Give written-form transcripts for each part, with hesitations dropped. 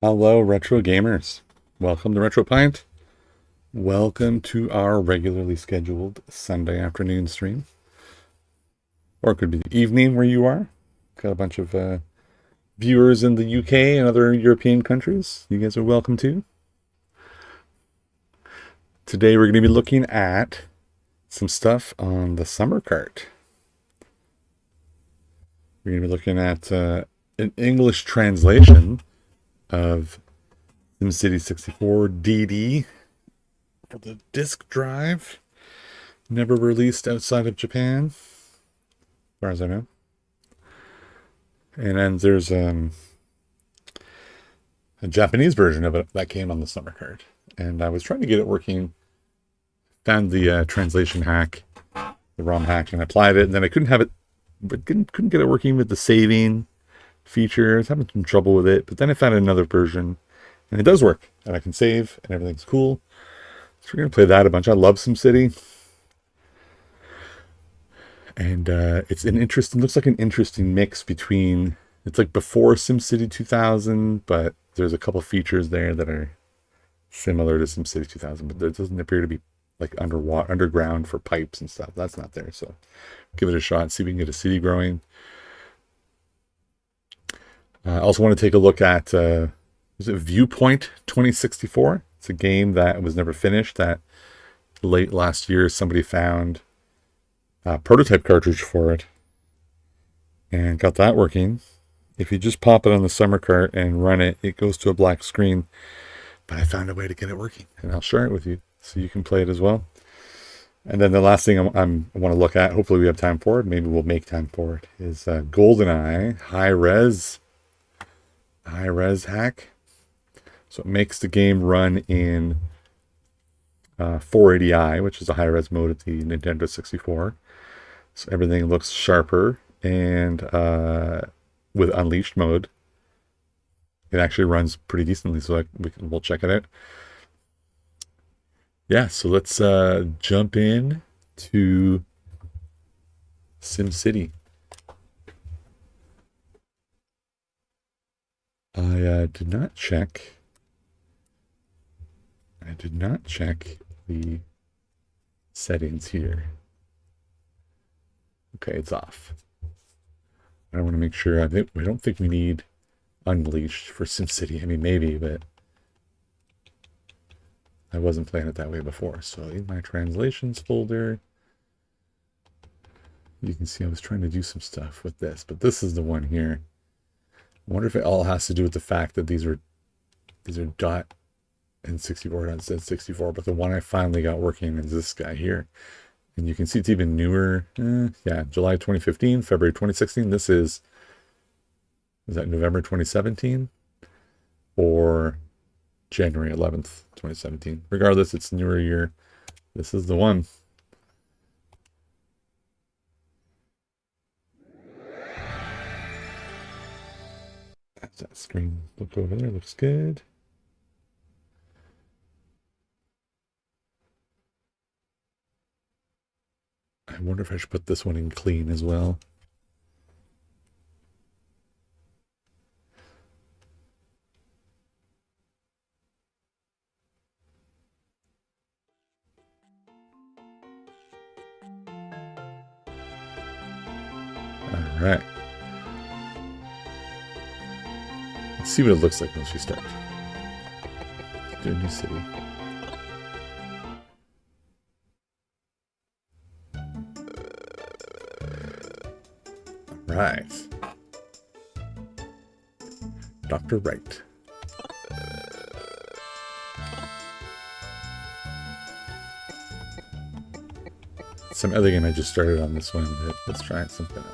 Hello, retro gamers. Welcome to Retro Pint. Welcome to our regularly scheduled Sunday afternoon stream. Or it could be the evening where you are. Got a bunch of viewers in the UK and other European countries. You guys are welcome too. Today we're going to be looking at some stuff on the summer cart. We're going to be looking at an English translation of SimCity 64 DD for the disk drive. Never released outside of Japan, as far as I know. And then there's a Japanese version of it that came on the summer card. And I was trying to get it working. Found the translation hack, the ROM hack, and applied it. And then I couldn't have it, but couldn't get it working with the saving feature. I was having some trouble with it. But then I found another version, and it does work. And I can save, and everything's cool. So we're going to play that a bunch. I love SimCity. And it's an interesting, looks like an interesting mix between, it's like before SimCity 2000, but there's a couple features there that are similar to SimCity 2000, but there doesn't appear to be like underground for pipes and stuff. That's not there. So give it a shot, see if we can get a city growing. I also want to take a look at, is it Viewpoint 2064? It's a game that was never finished that late last year somebody found a prototype cartridge for it and got that working. If you just pop it on the summer cart and run it, it goes to a black screen. But I found a way to get it working, and I'll share it with you so you can play it as well. And then the last thing I want to look at, hopefully we have time for it, maybe we'll make time for it, is GoldenEye high-res hack. So it makes the game run in 480i, which is a high-res mode at the Nintendo 64. So everything looks sharper, and with Unleashed mode, it actually runs pretty decently, so we'll check it out. Yeah, so let's jump in to SimCity. I did not check the settings here. Okay, it's off. I want to make sure. I don't think we need Unleashed for SimCity. I mean, maybe, but I wasn't playing it that way before. So in my translations folder, you can see I was trying to do some stuff with this, but this is the one here. I wonder if it all has to do with the fact that these are dot and 64 instead 64, but the one I finally got working is this guy here. And you can see it's even newer. Yeah, July 2015, February 2016. This is that November 2017 or January 11th, 2017. Regardless, it's newer year. This is the one. That's that screen. Look over there. Looks good. I wonder if I should put this one in clean as well. All right. Let's see what it looks like once we start. Do a new city. All right. Dr. Wright. Some other game I just started on this one, but let's try something else.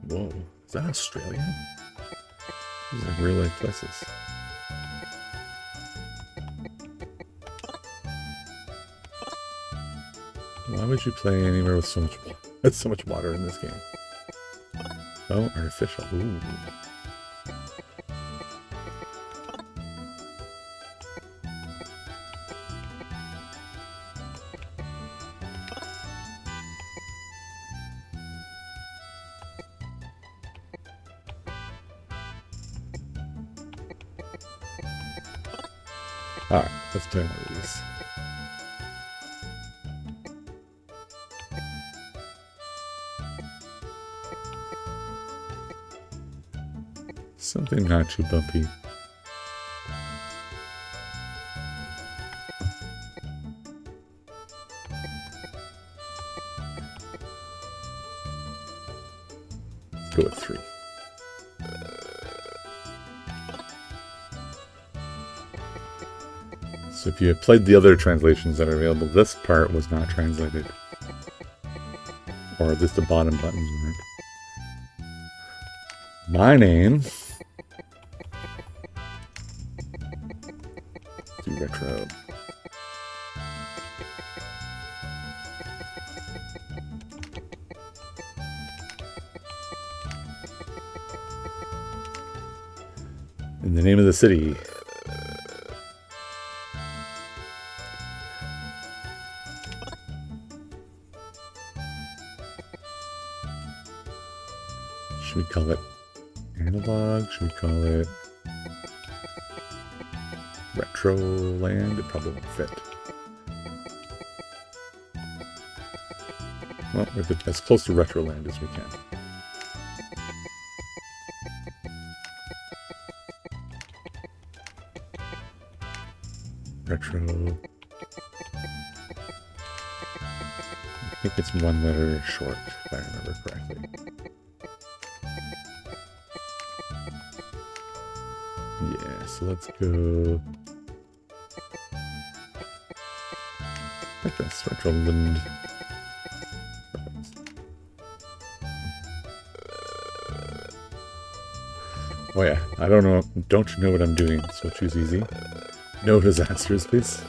Whoa, is that Australia? These are real life places. Why would you play anywhere with so much water in this game? Oh, artificial. Ooh. Alright, let's play one of these. Something not too bumpy. Let's go with 3. So if you have played the other translations that are available, this part was not translated. Or at least the bottom buttons weren't. My name. Do retro. In the name of the city. Should we call it Analogue? Should we call it Retro Land? It probably won't fit. Well, we're as close to Retro Land as we can. Retro. I think it's one letter short, if I remember correctly. Yeah, so let's go like this, Retro Land. Oh yeah, I don't know what I'm doing, so choose easy. No disasters, please.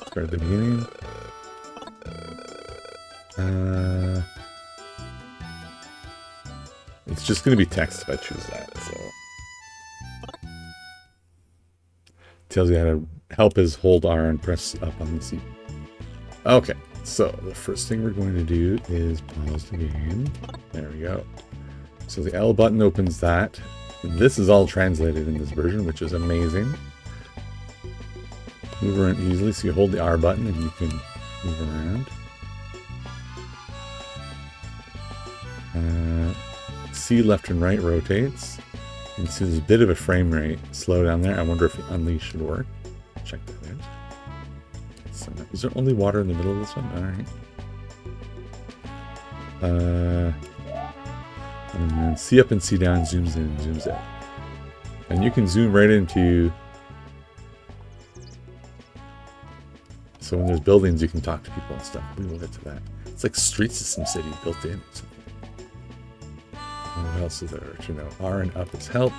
Start at the beginning. It's just going to be text if I choose that, so. Tells you how to help is hold R and press up on the C. Okay, so the first thing we're going to do is pause the game. There we go. So the L button opens that. This is all translated in this version, which is amazing. Move around easily, so you hold the R button and you can move around. C left and right rotates. You can see there's a bit of a frame rate slow down there. I wonder if the unleash should work. Check that out. So, is there only water in the middle of this one? Alright. And then C up and C down zooms in, zooms out. And you can zoom right into... So when there's buildings, you can talk to people and stuff. We will get to that. It's like Streets of SimCity built in. What else is there to know? R and up is help.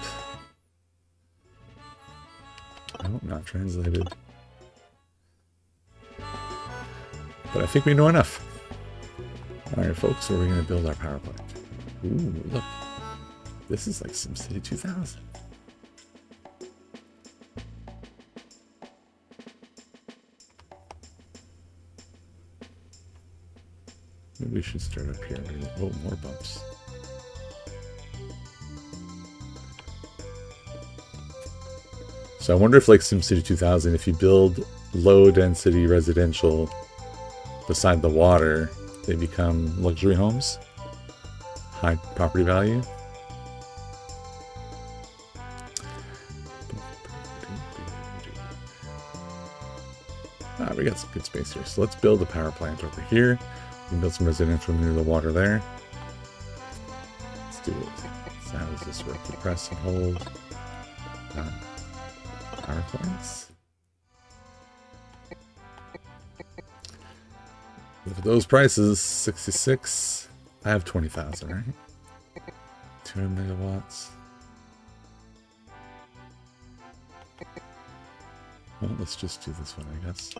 Oh, not translated. But I think we know enough. Alright, folks, so we're going to build our power plant. Ooh, look. This is like SimCity 2000. Maybe we should start up here. Oh, more bumps. So I wonder if, like SimCity 2000, if you build low-density residential beside the water, they become luxury homes, high property value. We got some good space here. So let's build a power plant over here. We can build some residential near the water there. Let's do it. So how does this work? You press and hold. Power plants. For those prices, 66. I have 20,000, right? 200 megawatts. Well, let's just do this one, I guess.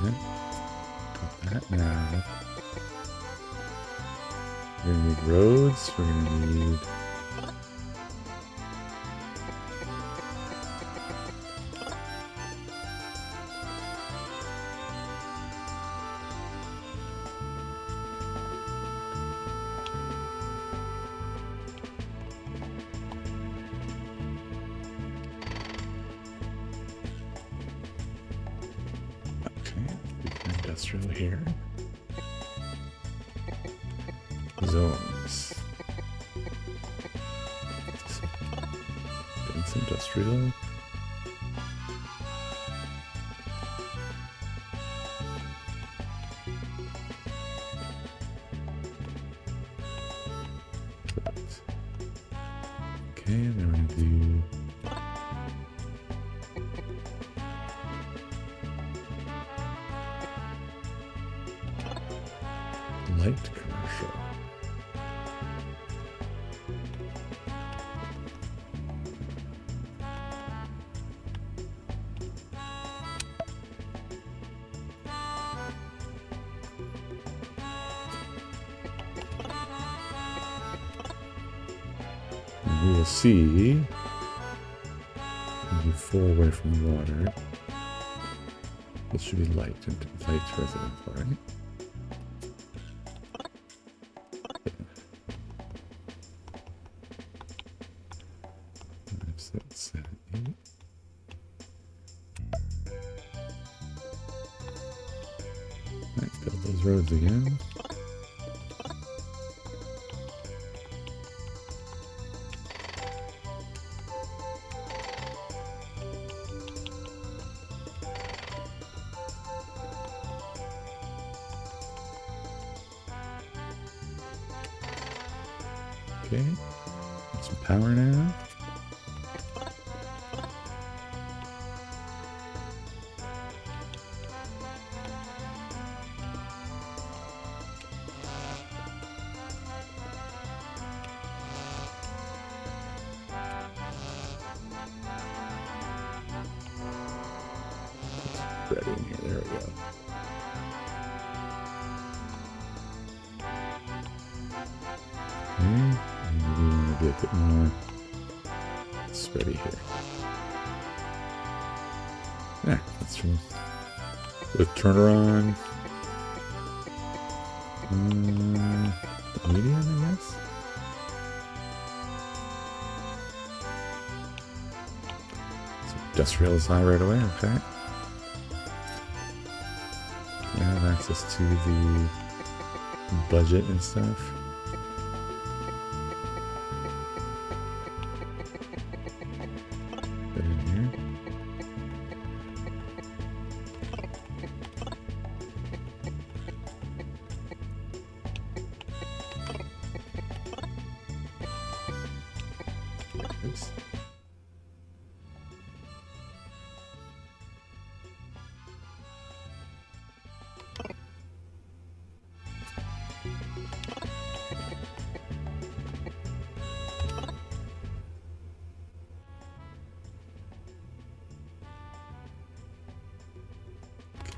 Okay. Got that now. We're gonna need roads. We're gonna need industrial here. Zones. Dense industrial. Okay, and then we're going to do light commercial. And we will see. Move 4 away from the water. This should be light and light residential, right? 5, 6, 7, 8. Alright, build those roads again. Okay, get some power now. Ready in here, there we go. Okay. Maybe we want to get a bit more spready here. Yeah, that's true. With turner on. Medium, I guess. So industrial is high right away, okay. I have access to the budget and stuff. Put in here. Oops.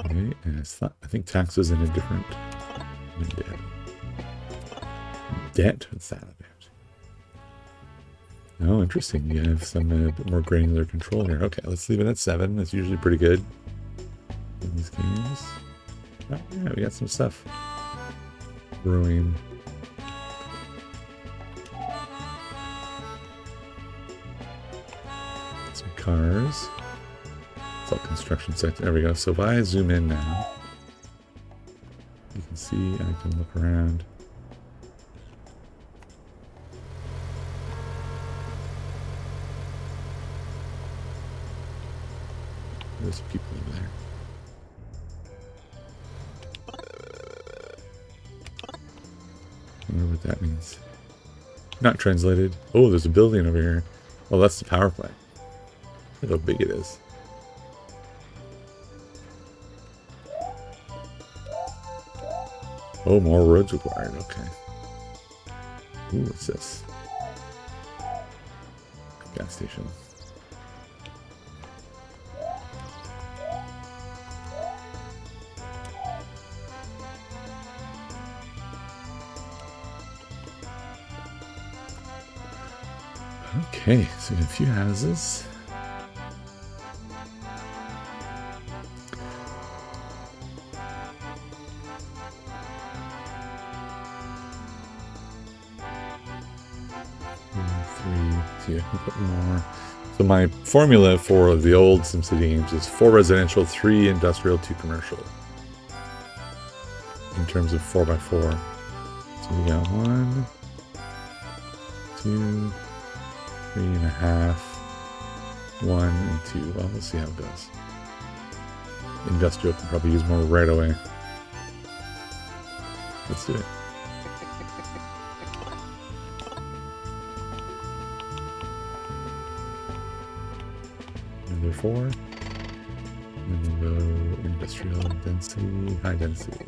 Okay, and I think tax was in a different window. Debt? What's that about? Oh, interesting. You have some bit more granular control here. Okay, let's leave it at 7. That's usually pretty good in these games. Oh, yeah, we got some stuff brewing. Some cars. It's all construction sites. There we go. So if I zoom in now, you can see I can look around. There's people in there. I wonder what that means. Not translated. Oh, there's a building over here. Oh, that's the power plant. Look how big it is. Oh, more roads required. Okay. Ooh, what's this? Gas station. Okay, so we have a few houses. Yeah, a bit more. So my formula for the old SimCity games is 4 residential, 3 industrial, 2 commercial. terms of 4x4. So we got 1, 2, 3.5, 1 and 2. Well, let's see how it goes. Industrial can probably use more right away. Let's do it. Number 4. And then we'll go industrial density, high density.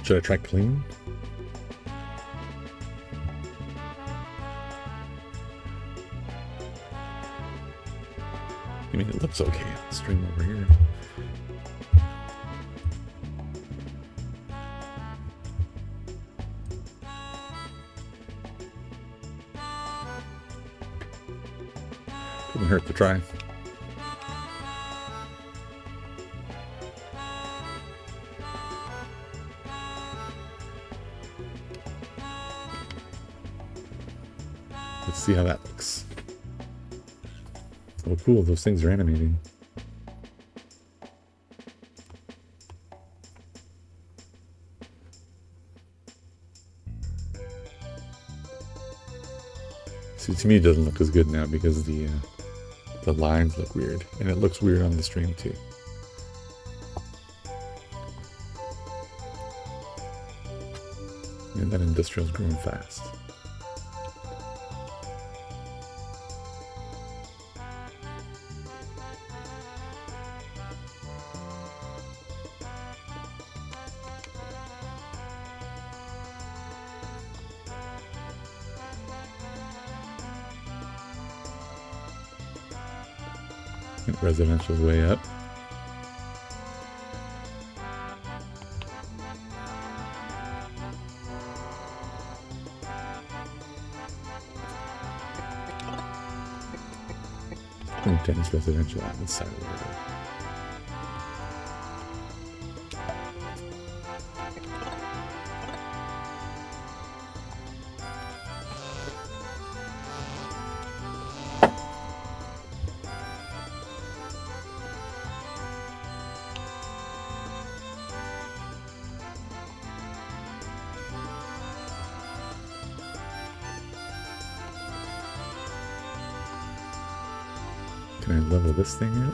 Should I try clean? I mean, it looks okay. Stream over here. Doesn't hurt to try. Let's see how that looks. Oh, cool. Those things are animating. See, to me, it doesn't look as good now because the lines look weird, and it looks weird on the stream too. And that industrial's growing fast. Residential's way up. Dense residential on this side of the road. Can I level this thing out?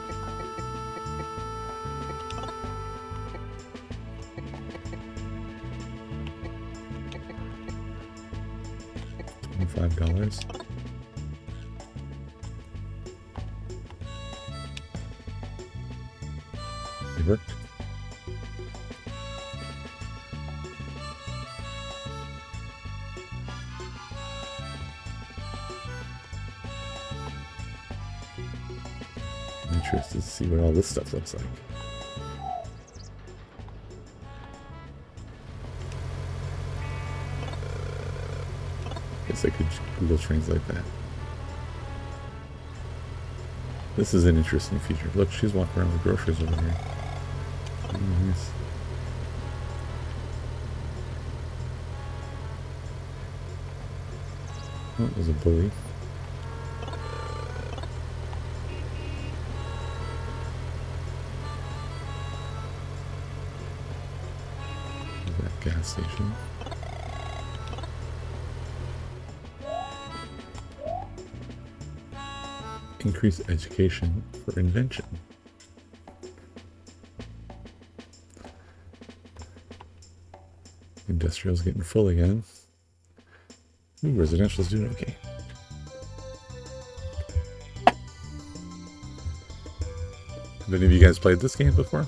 $25. It worked. Interested to see what all this stuff looks like. Guess I could Google Translate that. This is an interesting feature. Look, she's walking around with groceries over here. Nice. Oh, there's a bully. Gas station. Increase education for invention. Industrial's getting full again. Ooh, residential's doing okay. Have any of you guys played this game before?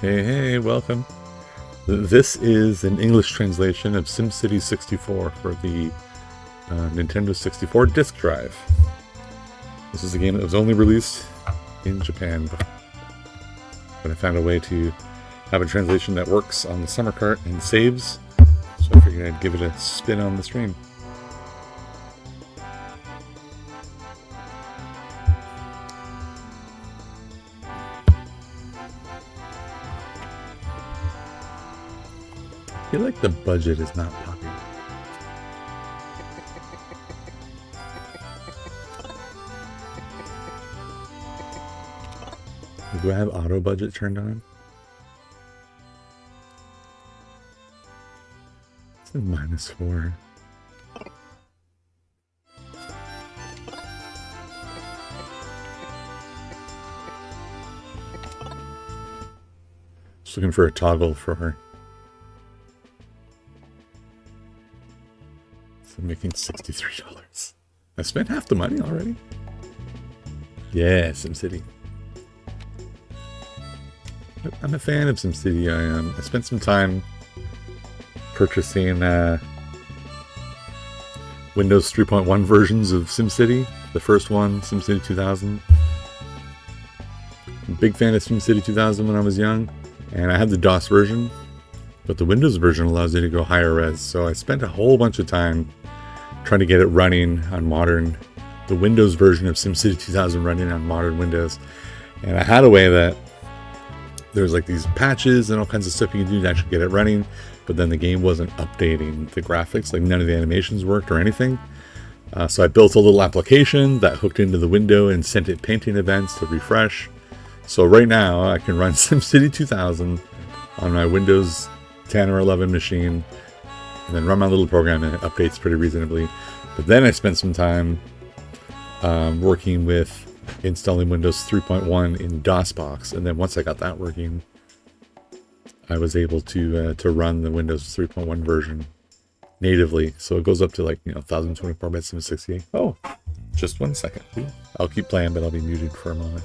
Hey, welcome. This is an English translation of SimCity 64 for the Nintendo 64 disk drive. This is a game that was only released in Japan, but I found a way to have a translation that works on the summer cart and saves, so I figured I'd give it a spin on the stream. I feel like the budget is not popular. Do I have auto budget turned on? It's a -4. Just looking for a toggle for her. So I'm making $63. I spent half the money already. Yeah, SimCity. I'm a fan of SimCity. I spent some time purchasing Windows 3.1 versions of SimCity. The first one, SimCity 2000. I'm a big fan of SimCity 2000 when I was young, and I had the DOS version, but the Windows version allows you to go higher res. So I spent a whole bunch of time trying to get it running on the Windows version of SimCity 2000 running on modern Windows. And I had a way that there's like these patches and all kinds of stuff you can do to actually get it running, but then the game wasn't updating the graphics, like none of the animations worked or anything. So I built a little application that hooked into the window and sent it painting events to refresh. So right now I can run SimCity 2000 on my Windows 10 or 11 machine and then run my little program, and it updates pretty reasonably. But then I spent some time working with installing Windows 3.1 in DOSBox, and then once I got that working, I was able to run the Windows 3.1 version natively. So it goes up to 1024 bits and 68. Oh, just 1 second. I'll keep playing, but I'll be muted for a moment.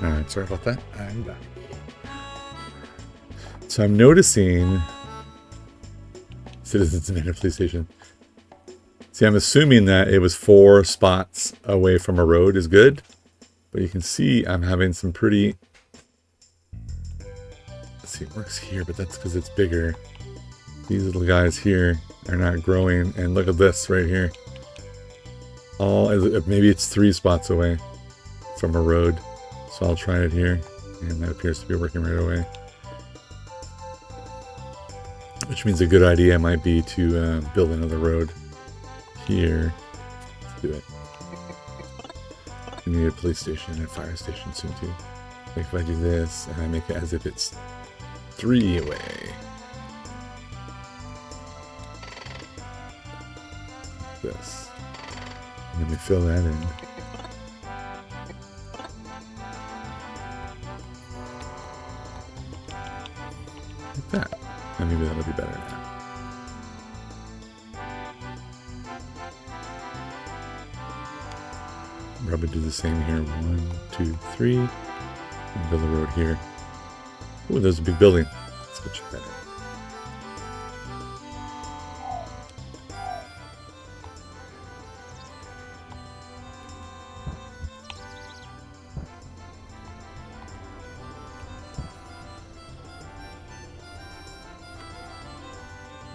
Alright, sorry about that. I'm back. So I'm noticing citizens in PlayStation. See, I'm assuming that it was 4 spots away from a road is good. But you can see I'm having some pretty... Let's see, it works here, but that's because it's bigger. These little guys here are not growing. And look at this right here. Maybe it's 3 spots away from a road. So I'll try it here. And that appears to be working right away. Which means a good idea might be to build another road here. Let's do it. We need a police station and a fire station soon too. Like if I do this and I make it as if it's 3 away. This. And then we fill that in. Like that. And maybe that'll be better now. Probably do the same here. 1, 2, 3. And build a road here. Ooh, there's a big building. Let's go check that out.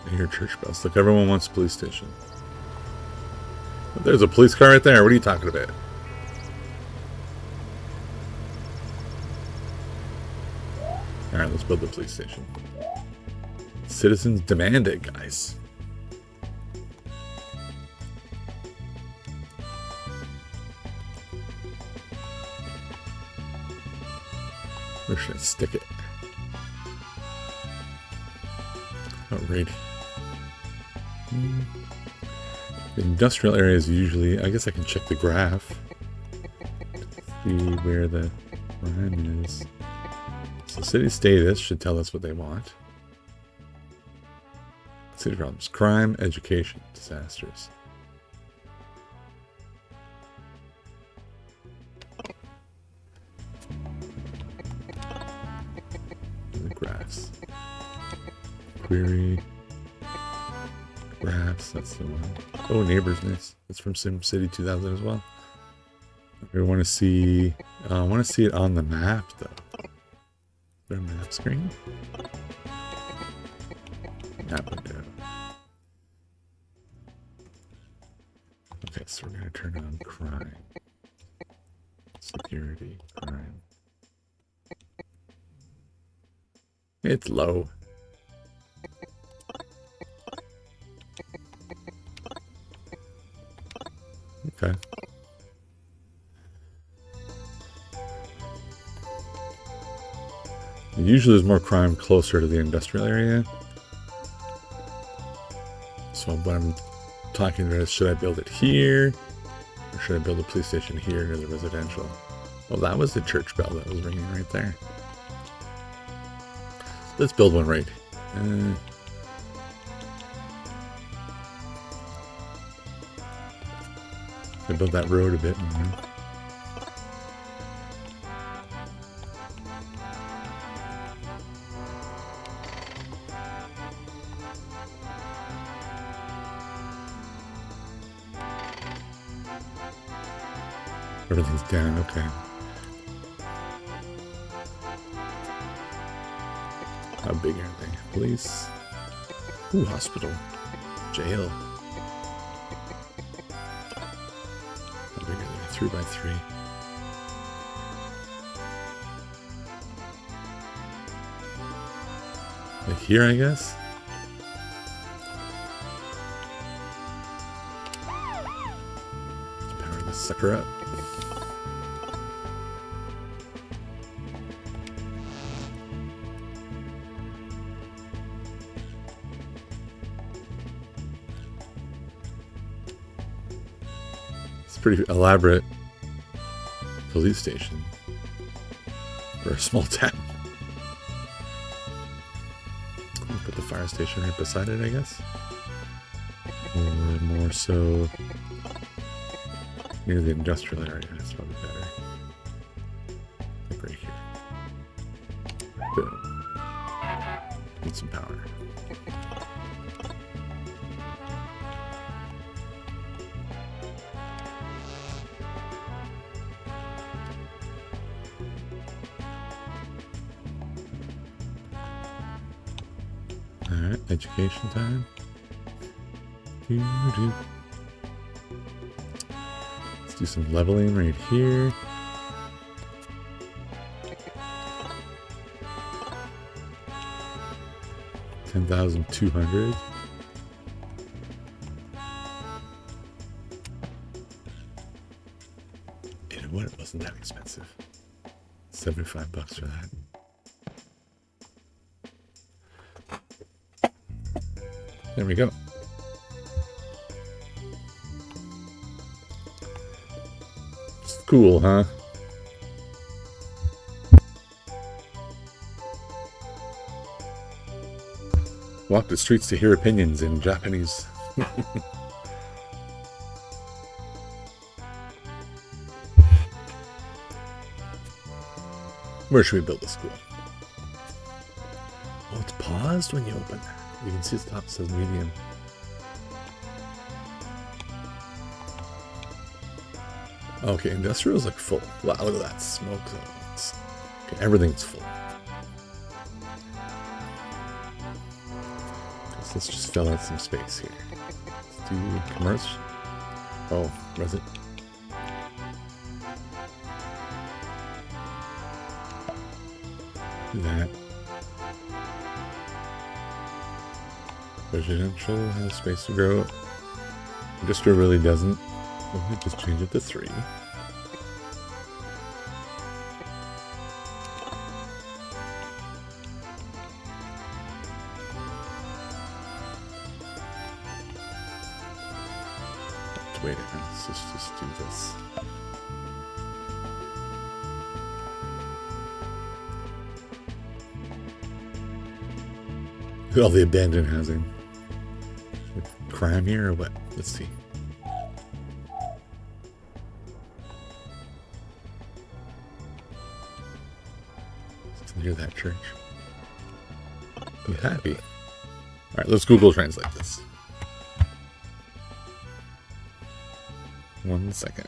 I hear church bells. Look, everyone wants a police station. But there's a police car right there. What are you talking about? Alright, let's build the police station. Citizens demand it, guys. Where should I stick it? Oh, right. The industrial areas usually... I guess I can check the graph. See where the crime is. So city status should tell us what they want. City problems. Crime, education, disasters. The graphs. Query. Graphs, that's the one. Oh, neighbors. That's from SimCity 2000 as well. I want to see... I want to see it on the map, though. Is there a map screen? Map window. Okay, so we're going to turn on crime. Security, crime. It's low. Okay. Usually there's more crime closer to the industrial area. So what I'm talking about is, should I build it here? Or should I build a police station here near the residential? Well, that was the church bell that was ringing right there. Let's build one right. I build that road a bit more. Everything's down, okay. How big are they? Police. Ooh, hospital. Jail. How big are they? 3 by 3. Like here, I guess? Let's power this sucker up. Pretty elaborate police station for a small town. Put the fire station right beside it, I guess, or more so near the industrial area. That's probably better. Like right here. Boom. Need some power. Alright, education time. Let's do some leveling right here. $10,200. You know what? It wasn't that expensive. $75 for that. There we go. It's cool, huh? Walk the streets to hear opinions in Japanese. Where should we build a school? Oh, it's paused when you open that. You can see the top says medium. Okay, industrial's like full. Wow, look at that smoke zones. Okay, everything's full. So let's just fill out some space here. Let's do commerce. Oh, resident. Do that. Residential has space to grow. Industrial really doesn't. We'll just change it to 3. Wait a minute, let's just do this. Look at all the abandoned housing. Crime here or what? Let's see. It's near that church. I'm happy. Alright, let's Google Translate this. 1 second.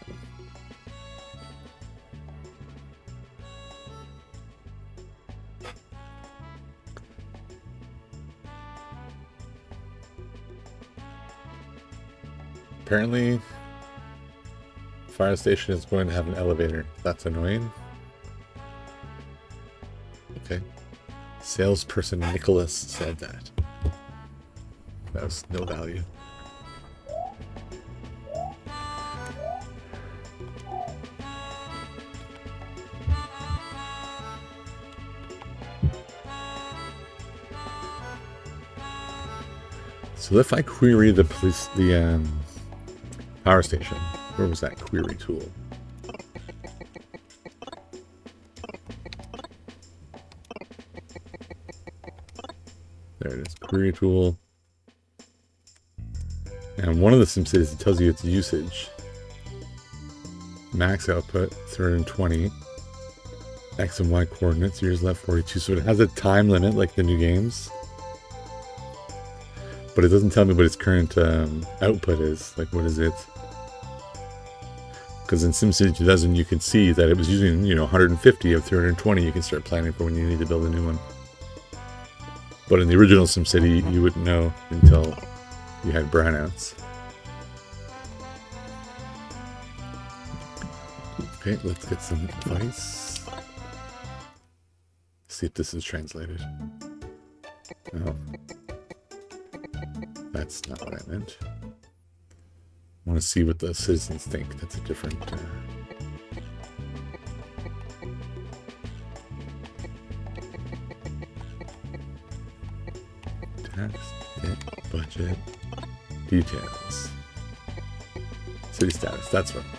Apparently, fire station is going to have an elevator. That's annoying. Okay. Salesperson Nicholas said that. That was no value. So if I query the police, power station, where was that query tool? There it is, query tool. And one of the SimCities, it tells you its usage. Max output, 320. X and Y coordinates, years left 42. So it has a time limit like the new games. But it doesn't tell me what its current output is. Like, what is it? Because in SimCity 2000, you can see that it was using, 150 of 320. You can start planning for when you need to build a new one. But in the original SimCity, you wouldn't know until you had brownouts. Okay, let's get some advice. See if this is translated. Oh. That's not what I meant. I want to see what the citizens think. That's a different... Tax, debt, budget, details. City status, that's what I wanted.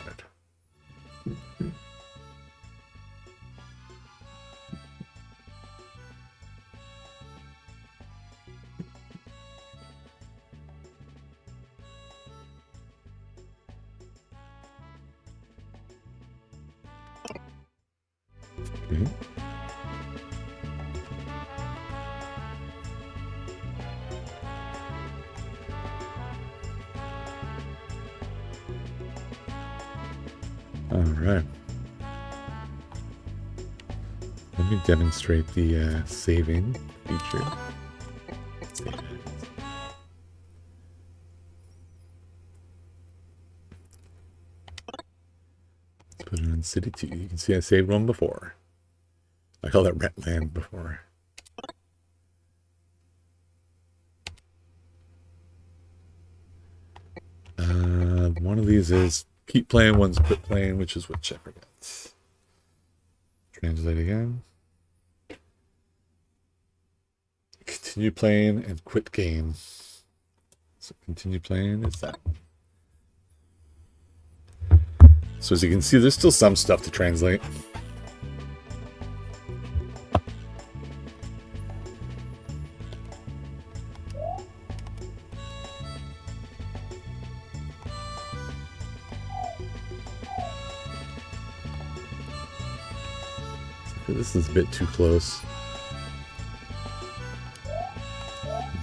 Okay. All right. Let me demonstrate the saving feature. Save it. on City 2. You can see I saved one before. I call that Retland before. One of these is keep playing, one's quit playing, which is what Shepard gets. Translate again. Continue playing and quit game. So continue playing is that one. So as you can see, there's still some stuff to translate. This is a bit too close.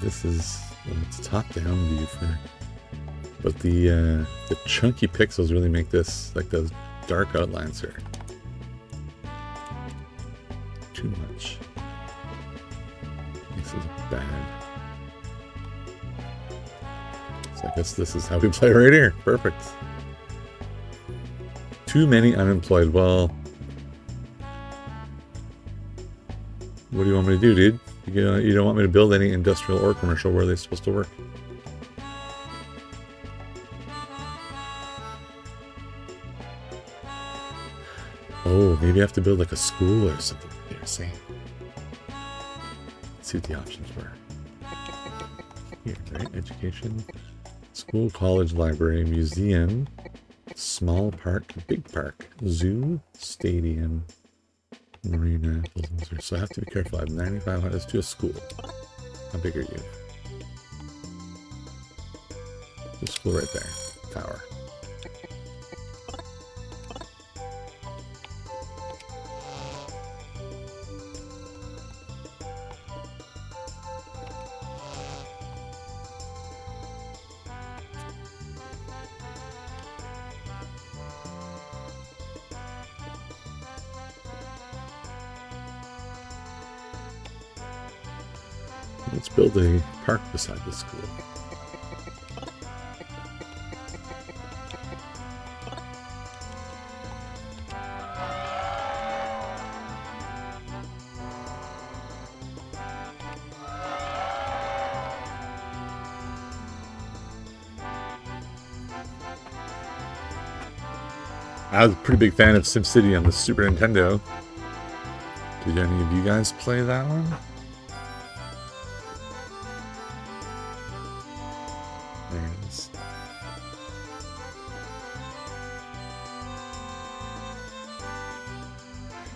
This is it's a top-down view but the chunky pixels really make this like those dark outlines here. Too much. This is bad. So I guess this is how we play right here. Perfect. Too many unemployed. Well, what do you want me to do, dude? You don't want me to build any industrial or commercial where they're supposed to work. Oh, maybe I have to build like a school or something. They're saying. Let's see what the options were. Here, right? Education, school, college, library, museum, small park, big park, zoo, stadium, marina. So I have to be careful. I have 9,500. Let's do a school. How big are you? The school right there. Tower. Let's build a park beside the school. I was a pretty big fan of SimCity on the Super Nintendo. Did any of you guys play that one? There it is.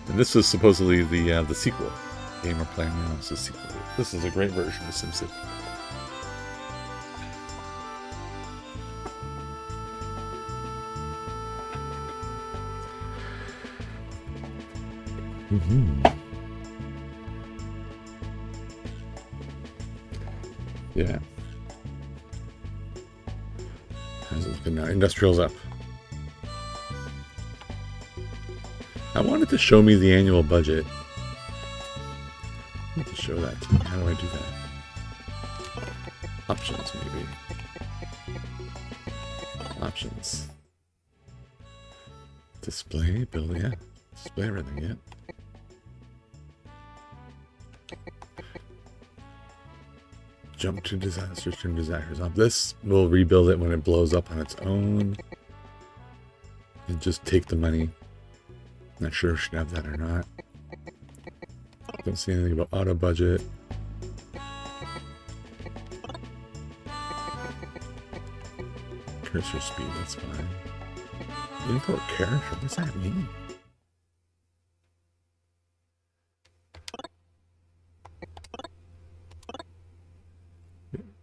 And this was supposedly the sequel game we're playing now. It's a sequel. This is a great version of SimCity. Yeah. How's it looking now? Industrial's up. I wanted to show me the annual budget. I need to show that to me. How do I do that? Options, maybe. Options. Display, build, yeah. Display everything, yeah. Jump to disasters, turn disasters off. This will rebuild it when it blows up on its own. And just take the money. Not sure if should have that or not. Don't see anything about auto budget. Cursor speed, that's fine. Import character, what's that mean?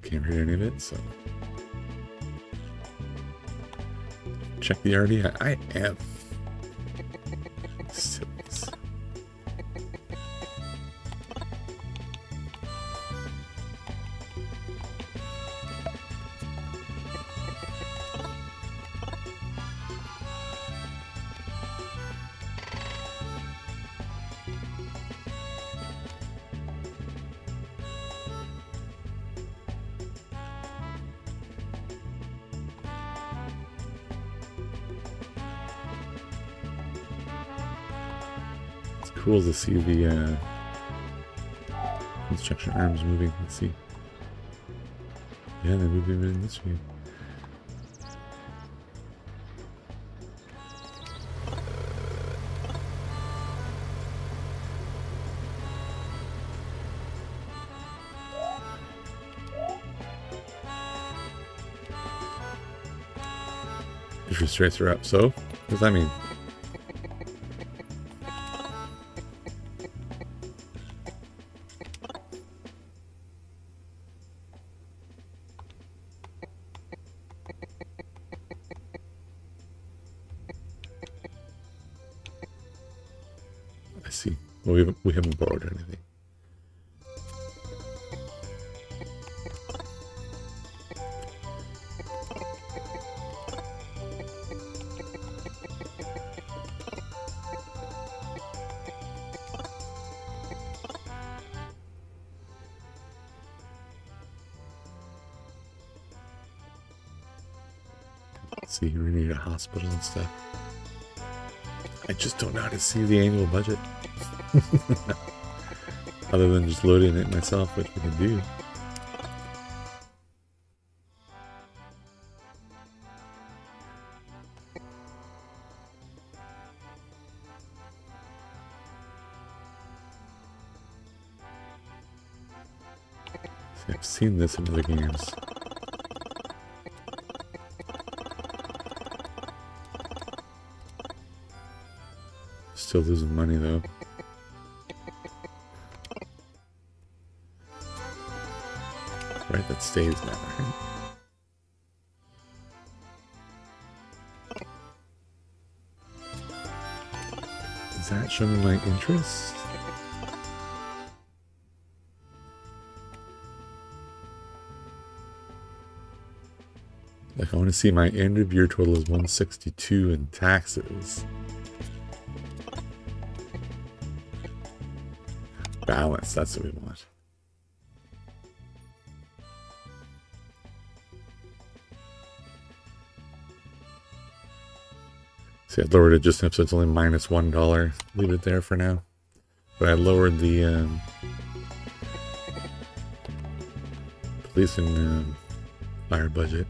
Can't read any of it, so check the RD. I am silly. It's cool to see the construction arms moving. Let's see. Yeah, they're moving this way. Interest rates are up, so what does that mean? I see. Well, we haven't borrowed anything. See, we need a hospital and stuff. I just don't know how to see the annual budget. Other than just loading it myself, which we can do. See, I've seen this in other games. Still losing money though. Right, that stays now, right? Does that show me my interest? Like, I want to see my end of year total is 162 in taxes. Balance, that's what we want. See, I lowered it just enough so it's only minus $1. Leave it there for now. But I lowered the police and fire budget.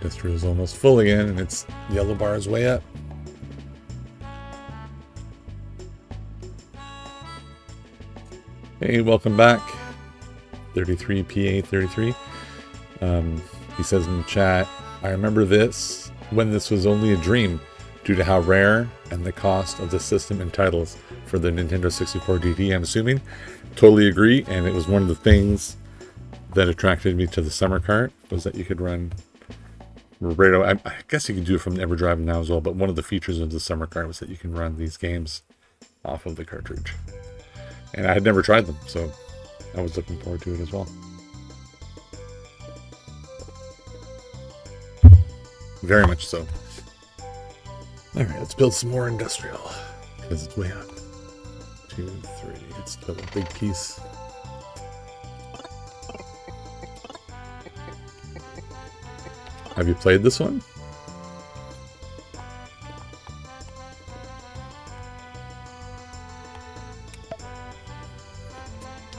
Industrial is almost full again, and its yellow bar is way up. Hey, welcome back. 33PA33. He says in the chat, I remember this when this was only a dream due to how rare and the cost of the system and titles for the Nintendo 64 DD, I'm assuming. Totally agree, and it was one of the things that attracted me to the summer cart, was that you could run I guess you can do it from the EverDrive now as well, but one of the features of the summer cart was that you can run these games off of the cartridge. And I had never tried them, so I was looking forward to it as well. Very much so. Alright, let's build some more industrial, because it's way up. 2, 3, it's still a big piece. Have you played this one?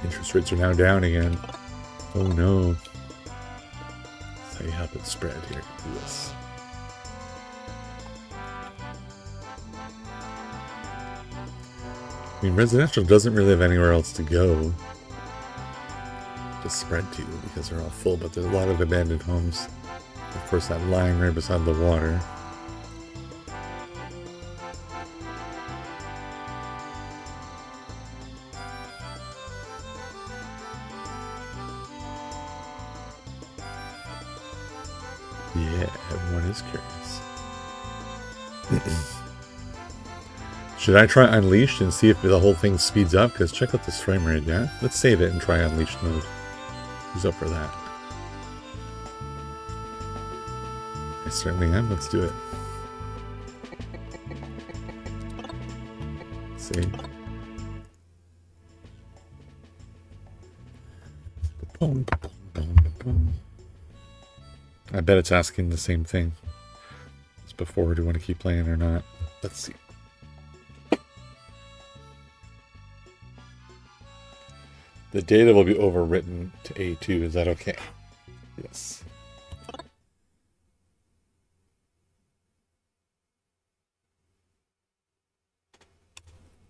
Interest rates are now down again. Oh no. That's how you help it spread here. Yes. I mean, residential doesn't really have anywhere else to go. Just spread to, because they're all full, but there's a lot of abandoned homes. Of course, that lying right beside the water. Yeah, everyone is curious. Should I try Unleashed and see if the whole thing speeds up? Because check out this frame rate, yeah? Let's save it and try Unleashed mode. Who's up for that? I certainly am. Let's do it. Save. Boom, boom, boom, boom. I bet it's asking the same thing as before. Do you want to keep playing or not? Let's see. The data will be overwritten to A2. Is that okay? Yes.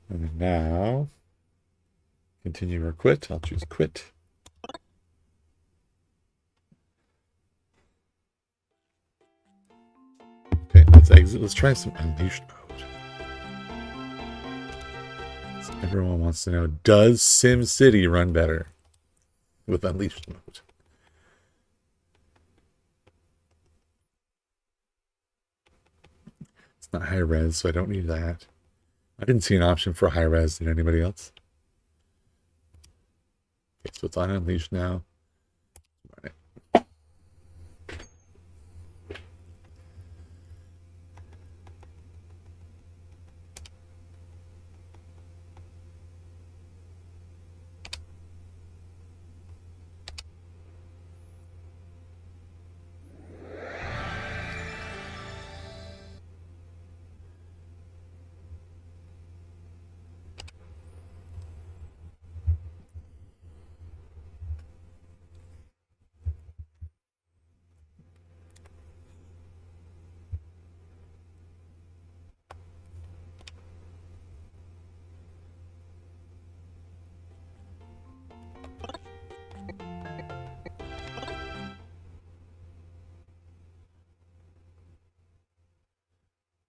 And then now, continue or quit. I'll choose quit. Okay, let's exit. Let's try some unleashed mode. So everyone wants to know, does SimCity run better with unleashed mode? It's not high res, so I don't need that. I didn't see an option for high res. Did anybody else? Okay, so it's on unleashed now. All right.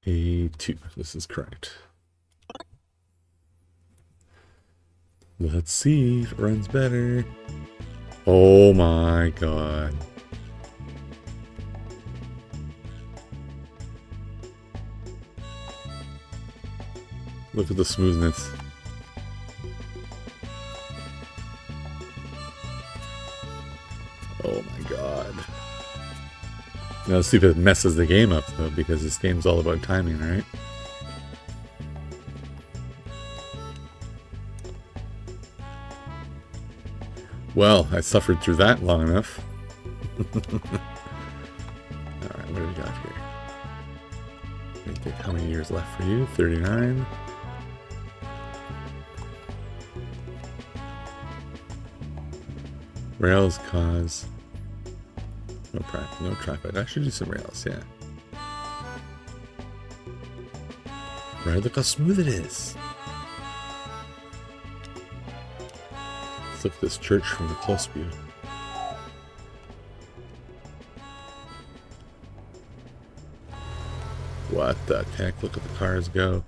A2. This is correct. Let's see if it runs better. Oh my god. Look at the smoothness. Oh my god. Now let's see if it messes the game up, though, because this game's all about timing, right? Well, I suffered through that long enough. Alright, what do we got here? How many years left for you? 39. Rails cause... No traffic. I should do some rails, yeah. Right, look how smooth it is. Let's look at this church from the close view. What the heck? Look at the cars go.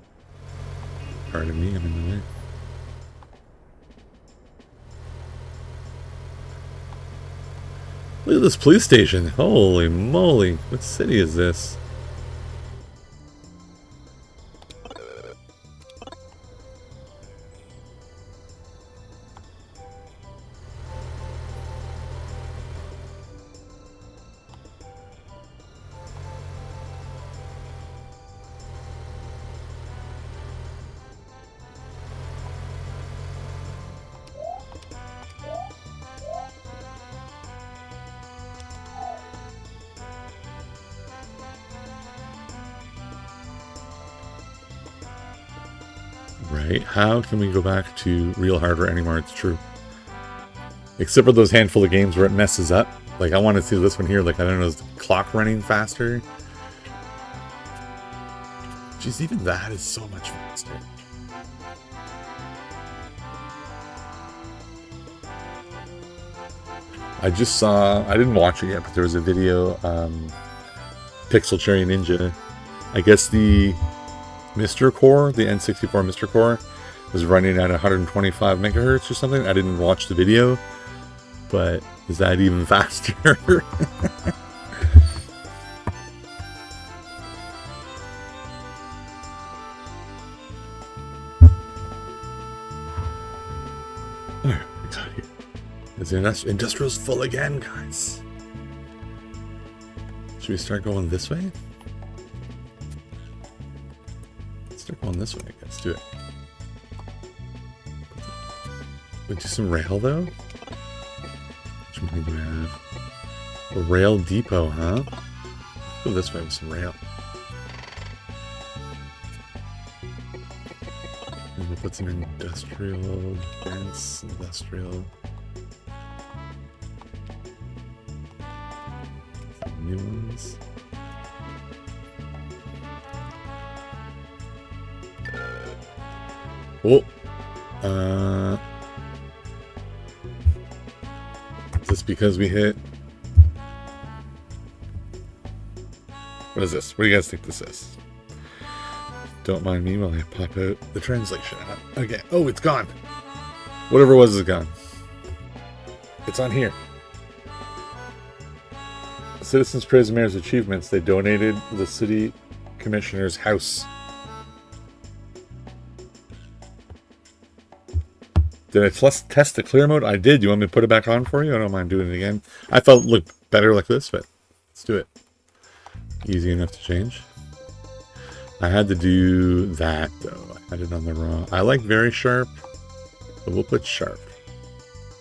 Pardon me, I'm in the way. Look at this police station. Holy moly. What city is this? Right? How can we go back to real hardware anymore? It's true. Except for those handful of games where it messes up. Like, I want to see this one here. Like, I don't know, is the clock running faster? Jeez, even that is so much faster. I just saw, I didn't watch it yet, but there was a video, Pixel Cherry Ninja. I guess the Mr. Core, the N64 Mr. Core, was running at 125 megahertz or something. I didn't watch the video, but is that even faster? Alright, we got here. Is the industrial's full again, guys? Should we start going this way? Start going this way, I guess. Do it. We do some rail though. company do we have? A rail depot, huh? Go this way with some rail. And we'll put some industrial, dense industrial. Some new ones. Oh, is this because we hit? What is this? What do you guys think this is? Don't mind me while I pop out the translation app. Okay. Oh, it's gone. Whatever it was is gone. It's on here. Citizens praise mayor's achievements. They donated the city commissioner's house. Did I test the clear mode? I did. You want me to put it back on for you? I don't mind doing it again. I thought it looked better like this, but let's do it. Easy enough to change. I had to do that, though. I had it on the ROM. I like very sharp, but we'll put sharp.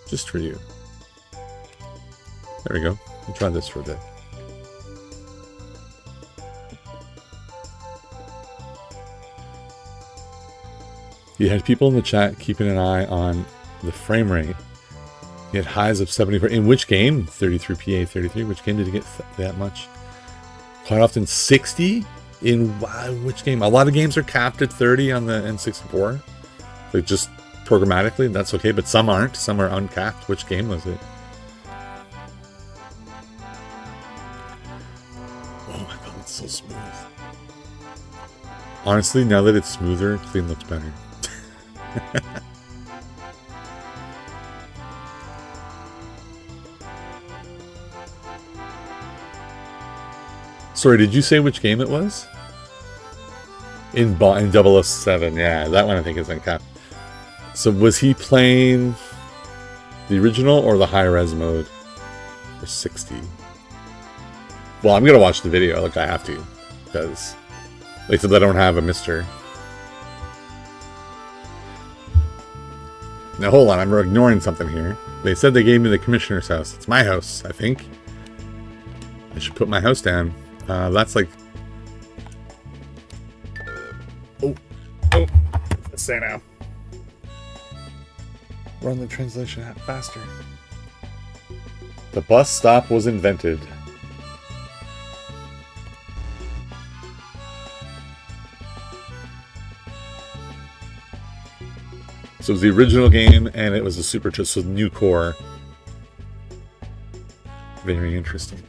Just for you. There we go. We'll try this for a bit. You had people in the chat keeping an eye on the frame rate. You had highs of 74. In which game? 33 PA 33. Which game did you get that much? Quite often 60. In which game? A lot of games are capped at 30 on the N64. Like just programmatically, that's okay. But some aren't. Some are uncapped. Which game was it? Oh my god, it's so smooth. Honestly, now that it's smoother, clean looks better. Sorry, did you say which game it was? In 007, yeah, that one I think is uncapped. So was he playing the original or the high-res mode for 60? Well, I'm gonna watch the video, like I have to, because like I don't have a Mr. Now hold on, I'm ignoring something here. They said they gave me the commissioner's house. It's my house, I think. I should put my house down. That's like... Oh. Let's say now. Run the translation app faster. The bus stop was invented. So it was the original game, and it was a Super Just with new core. Very interesting.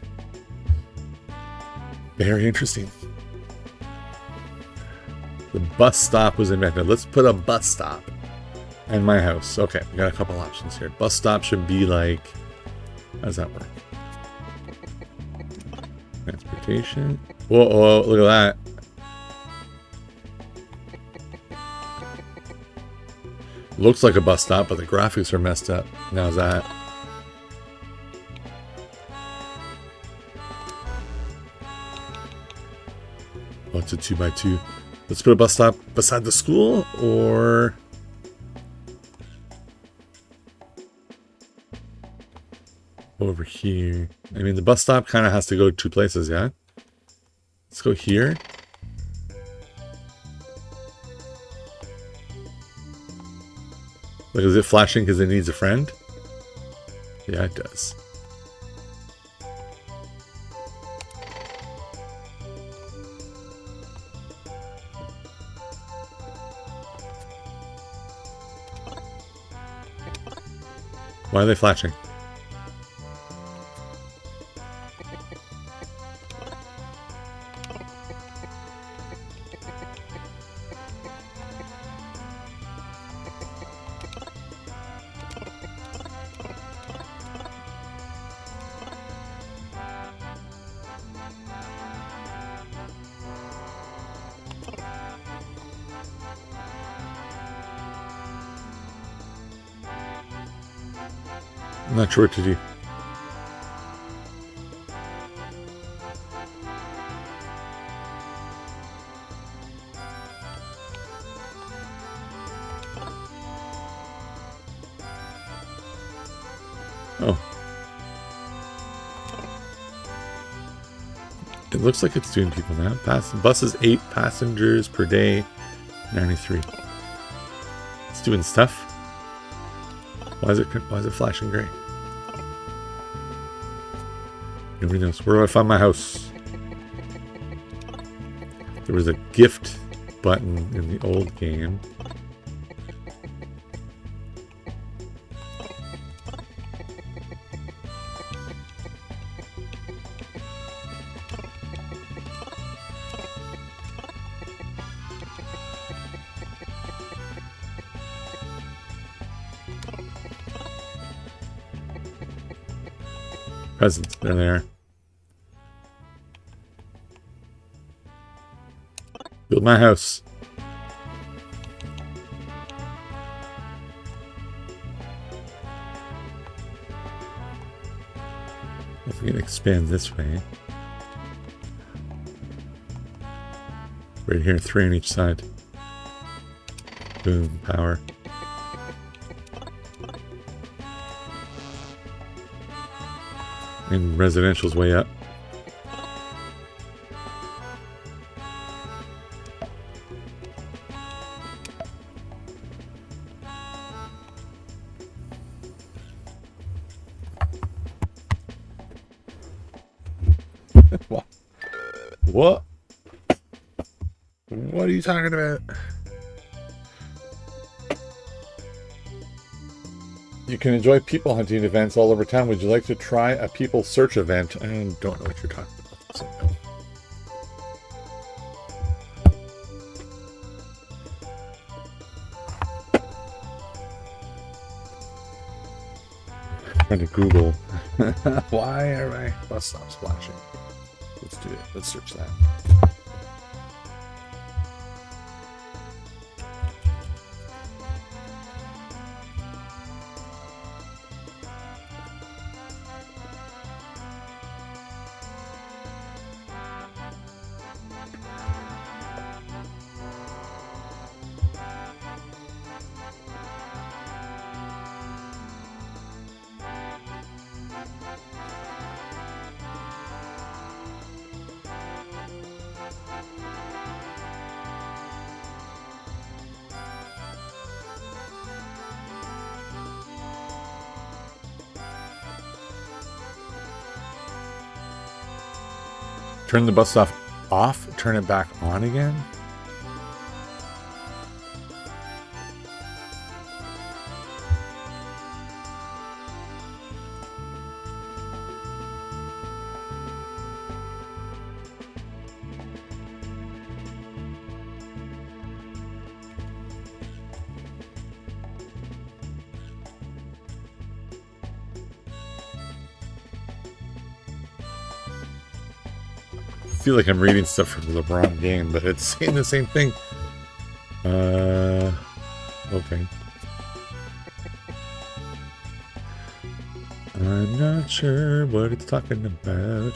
Very interesting. The bus stop was invented. Let's put a bus stop in my house. Okay, we got a couple options here. Bus stop should be like... How does that work? Transportation. Whoa, whoa, look at that. Looks like a bus stop, but the graphics are messed up. Now's that. Oh, it's a 2x2. Let's put a bus stop beside the school, or... over here. I mean, the bus stop kind of has to go two places, yeah? Let's go here. Like, is it flashing because it needs a friend? Yeah, it does. Why are they flashing? I'm not sure what to do. Oh. it looks like it's doing people now. Buses 8 passengers per day, 93. It's doing stuff. Why is it flashing gray? Nobody knows. Where do I find my house? There was a gift button in the old game. Presents, they're there. Build my house. If we can expand this way. Right here, 3 on each side. Boom, power. And residential's way up. What? What are you talking about? You can enjoy people hunting events all over town. Would you like to try a people search event? I don't know what you're talking about. So, trying to Google. Why are my bus stops flashing? Let's do it. Let's search that. Turn the bus stop off, turn it back on again. I feel like I'm reading stuff from the wrong game, but it's saying the same thing. Okay. I'm not sure what it's talking about.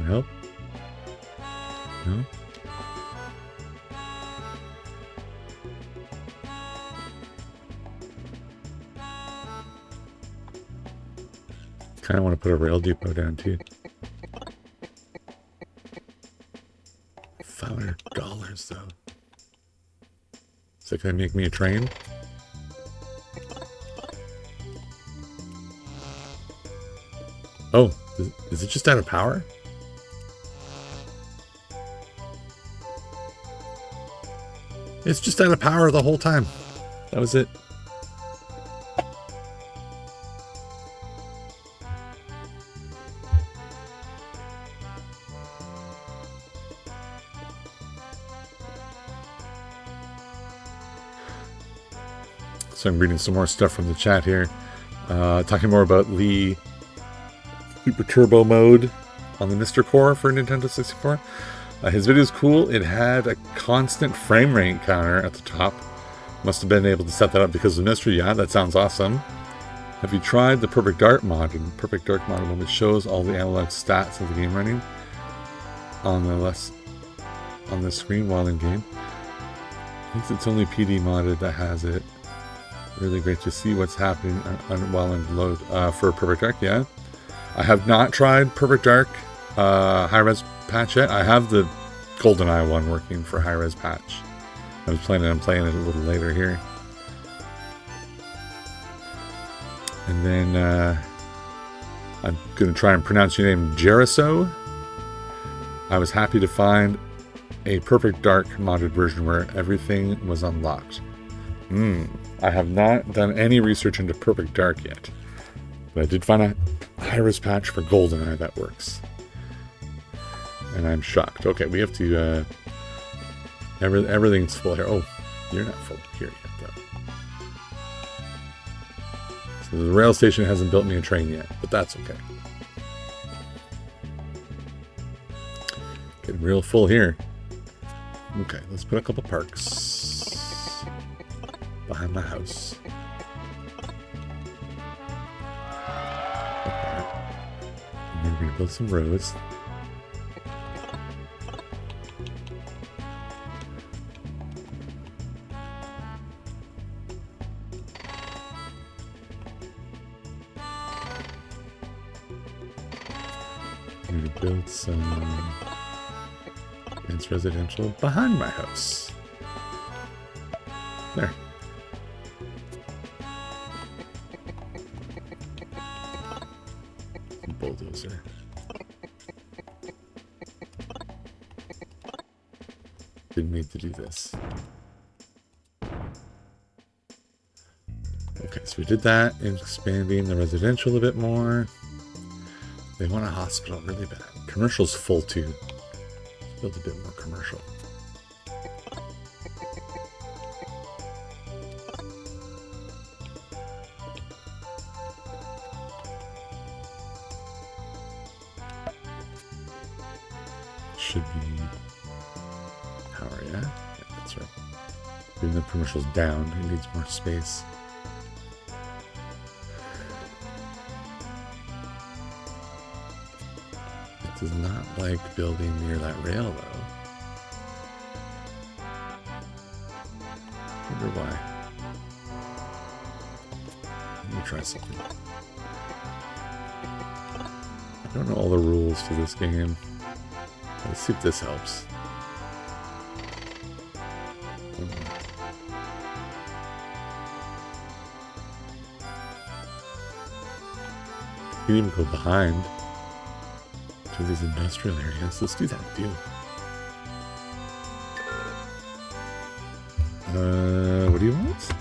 Help? No? Kind of want to put a rail depot down too. $500 though. Is that gonna make me a train? Oh, is it just out of power? It's just out of power the whole time. That was it. So I'm reading some more stuff from the chat here. Talking more about the Super Turbo mode. on the Mr. Core for Nintendo 64. His video is cool. It had a constant frame rate counter at the top. Must have been able to set that up because of Mr. Yeah, that sounds awesome. Have you tried the Perfect Dark mod? And Perfect Dark mod, when it shows all the analog stats of the game running on the screen while in game. I think it's only PD modded that has it. Really great to see what's happening while in load for Perfect Dark. Yeah, I have not tried Perfect Dark high-res patch yet. I have the GoldenEye one working for high-res patch. I was planning on playing it a little later here. And then I'm going to try and pronounce your name, Jeriso. I was happy to find a Perfect Dark modded version where everything was unlocked. I have not done any research into Perfect Dark yet, but I did find a high-res patch for GoldenEye that works. And I'm shocked. Okay, we have to... everything's full here. Oh, you're not full here yet, though. So the rail station hasn't built me a train yet, but that's okay. Getting real full here. Okay, let's put a couple parks behind my house. Okay. And then we're going to build some roads. I'm going to build some dense residential behind my house. There. Bulldozer. Didn't need to do this. Okay, so we did that, expanding the residential a bit more. They want a hospital really bad. Commercial's full too. Let's build a bit more commercial. Should be power, yeah? Yeah, that's right. Bring the commercials down, it needs more space. It does not like building near that rail though. Wonder why. Let me try something. I don't know all the rules to this game. Let's see if this helps. You can even go behind to these industrial areas. Let's do that deal. What do you want?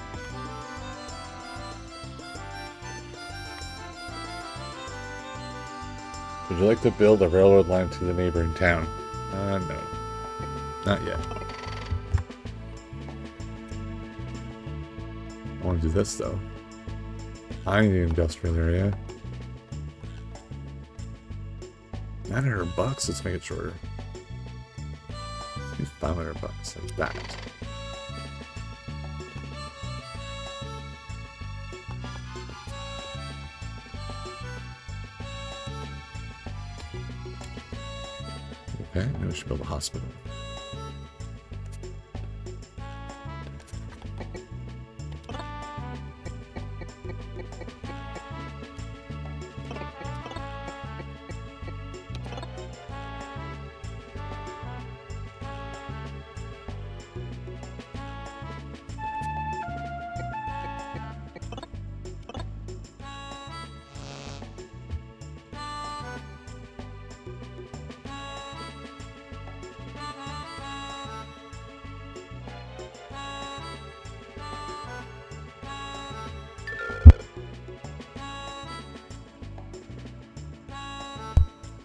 Would you like to build a railroad line to the neighboring town? No. Not yet. I want to do this, though. Behind the industrial area. $900? Let's make it shorter. $500, like that. Okay, now we should build a hospital.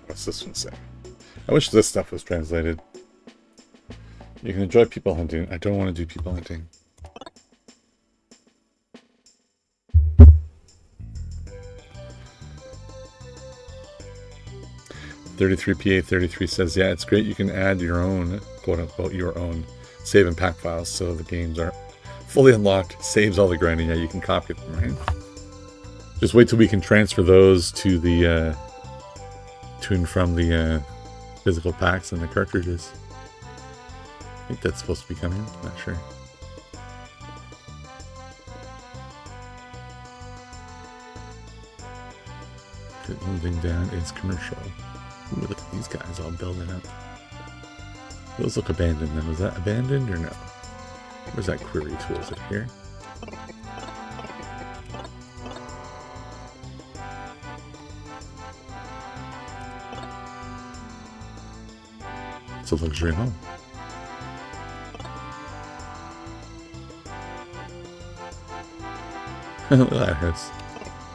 What's this one say? I wish this stuff was translated. You can enjoy people hunting. I don't want to do people hunting. 33PA33 says, yeah, it's great. You can add your own, quote unquote, your own save and pack files. So the games are fully unlocked, saves all the grinding. Yeah, you can copy them, right? Just wait till we can transfer those to the, to and from the physical packs and the cartridges. I think that's supposed to be coming. I'm not sure. Okay, one thing down is commercial. Ooh, look at these guys all building up. Those look abandoned then. Was that abandoned or no? Where's that query tool? Is it here? It's a luxury home. Look at that house.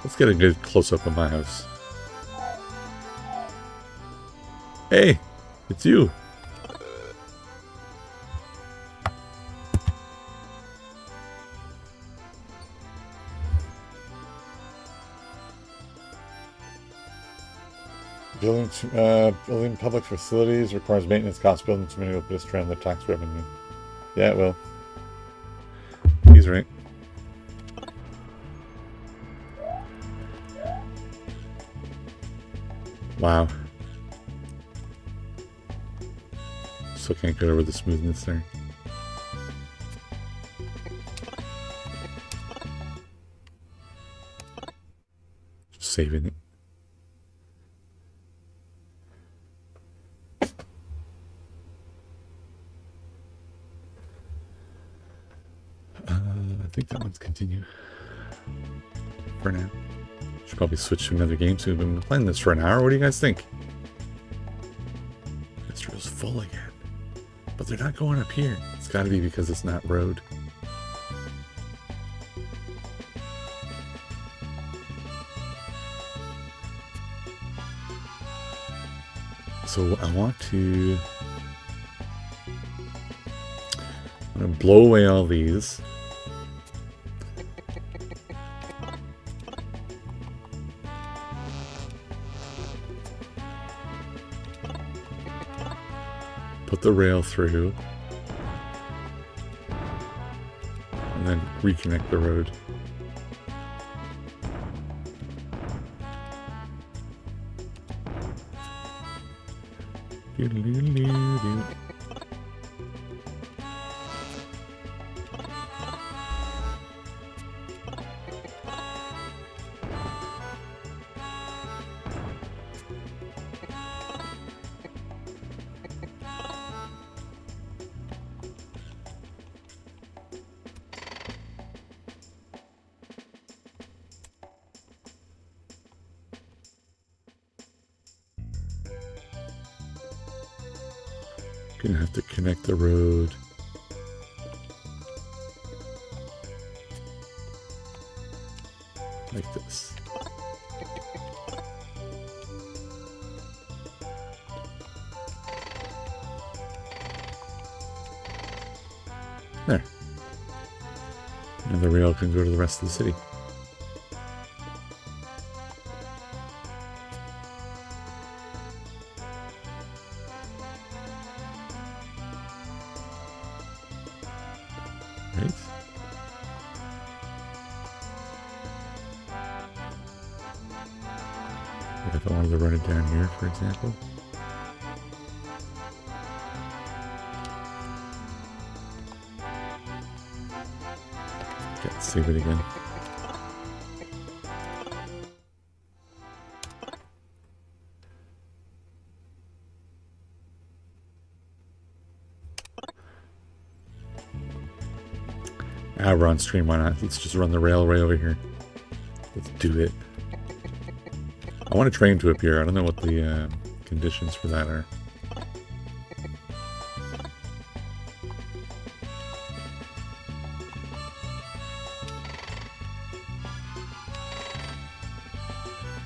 Let's get a good close-up of my house. Hey, it's you. Building public facilities requires maintenance costs. Building too many will put a strain on the tax revenue. Yeah, it will. He's right. Wow. Still can't get over the smoothness there. Just saving it. I think that one's continue for now. Should probably switch to another game soon. We've been playing this for an hour. What do you guys think? This road's full again. But they're not going up here. It's got to be because it's not road. So I want to... I'm going to blow away all these. Put the rail through. And then reconnect the road. Doo-doo-doo-doo-doo. Gonna have to connect the road. Like this. There. Now the rail can go to the rest of the city. Right? If I wanted to run it down here, for example. Okay, let's save it again. Ah, we're on stream, why not? Let's just run the railway over here. Let's do it. I want a train to appear. I don't know what the conditions for that are.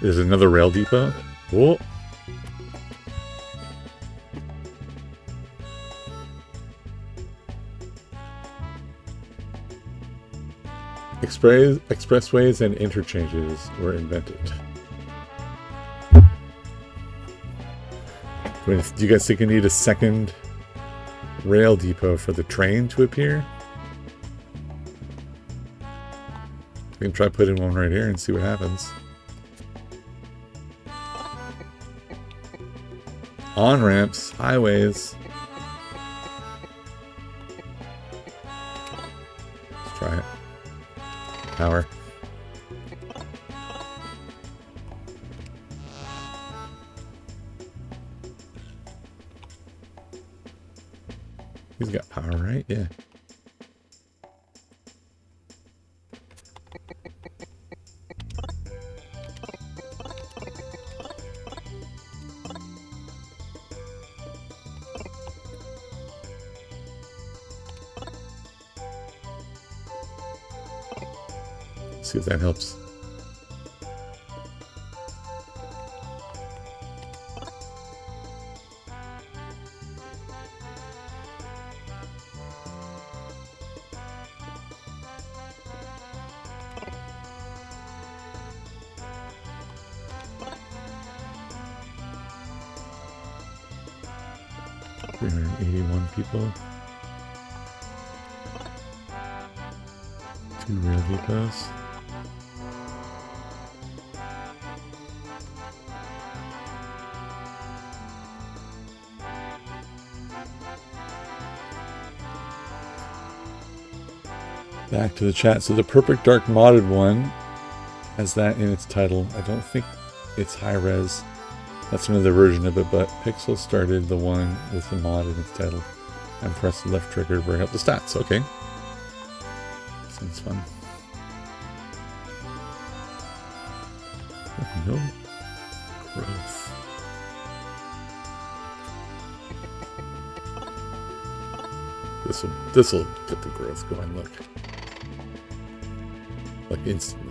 There's another rail depot. Whoa. Expressways and interchanges were invented. Do you guys think you need a second rail depot for the train to appear? We can try putting one right here and see what happens. On-ramps, highways. Let's try it. Power. He's got power, right? Yeah. See if that helps. People. 2 rail depots. Back to the chat. So the Perfect Dark modded one has that in its title. I don't think it's high res. That's another version of it, but Pixel started the one with the mod in its title and pressed the left trigger to bring up the stats. Okay. Sounds fun. Oh, no growth. This'll get the growth going, look. Like instantly.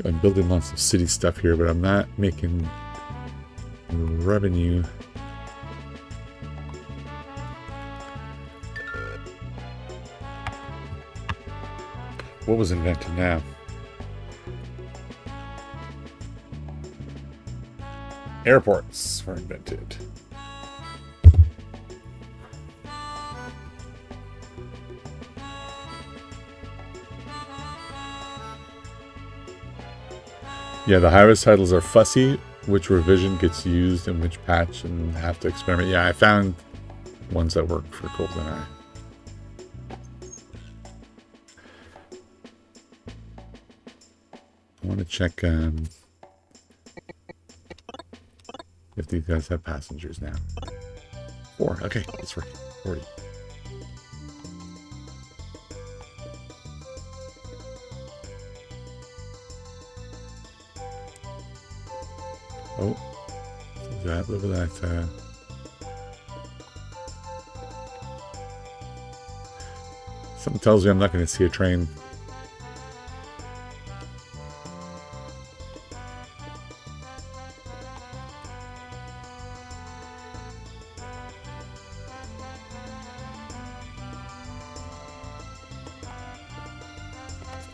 I'm building lots of city stuff here, but I'm not making revenue. What was invented now? Airports were invented. Yeah, the high-res titles are fussy, which revision gets used in which patch, and have to experiment. Yeah, I found ones that work for GoldenEye. I want to check if these guys have passengers now. 4. Okay, that's right. 40. Oh, look at that. Something tells me I'm not going to see a train.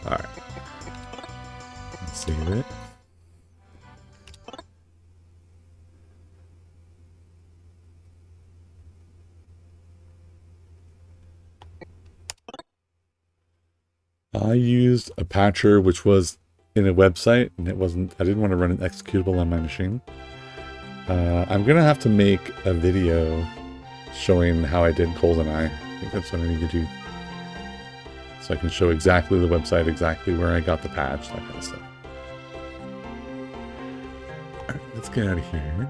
All right. Let's save it. I used a patcher which was in a website, and I didn't want to run an executable on my machine. I'm gonna have to make a video showing how I did GoldenEye. I think that's what I need to do, so I can show exactly the website, exactly where I got the patch, that kind of stuff. All right, let's get out of here.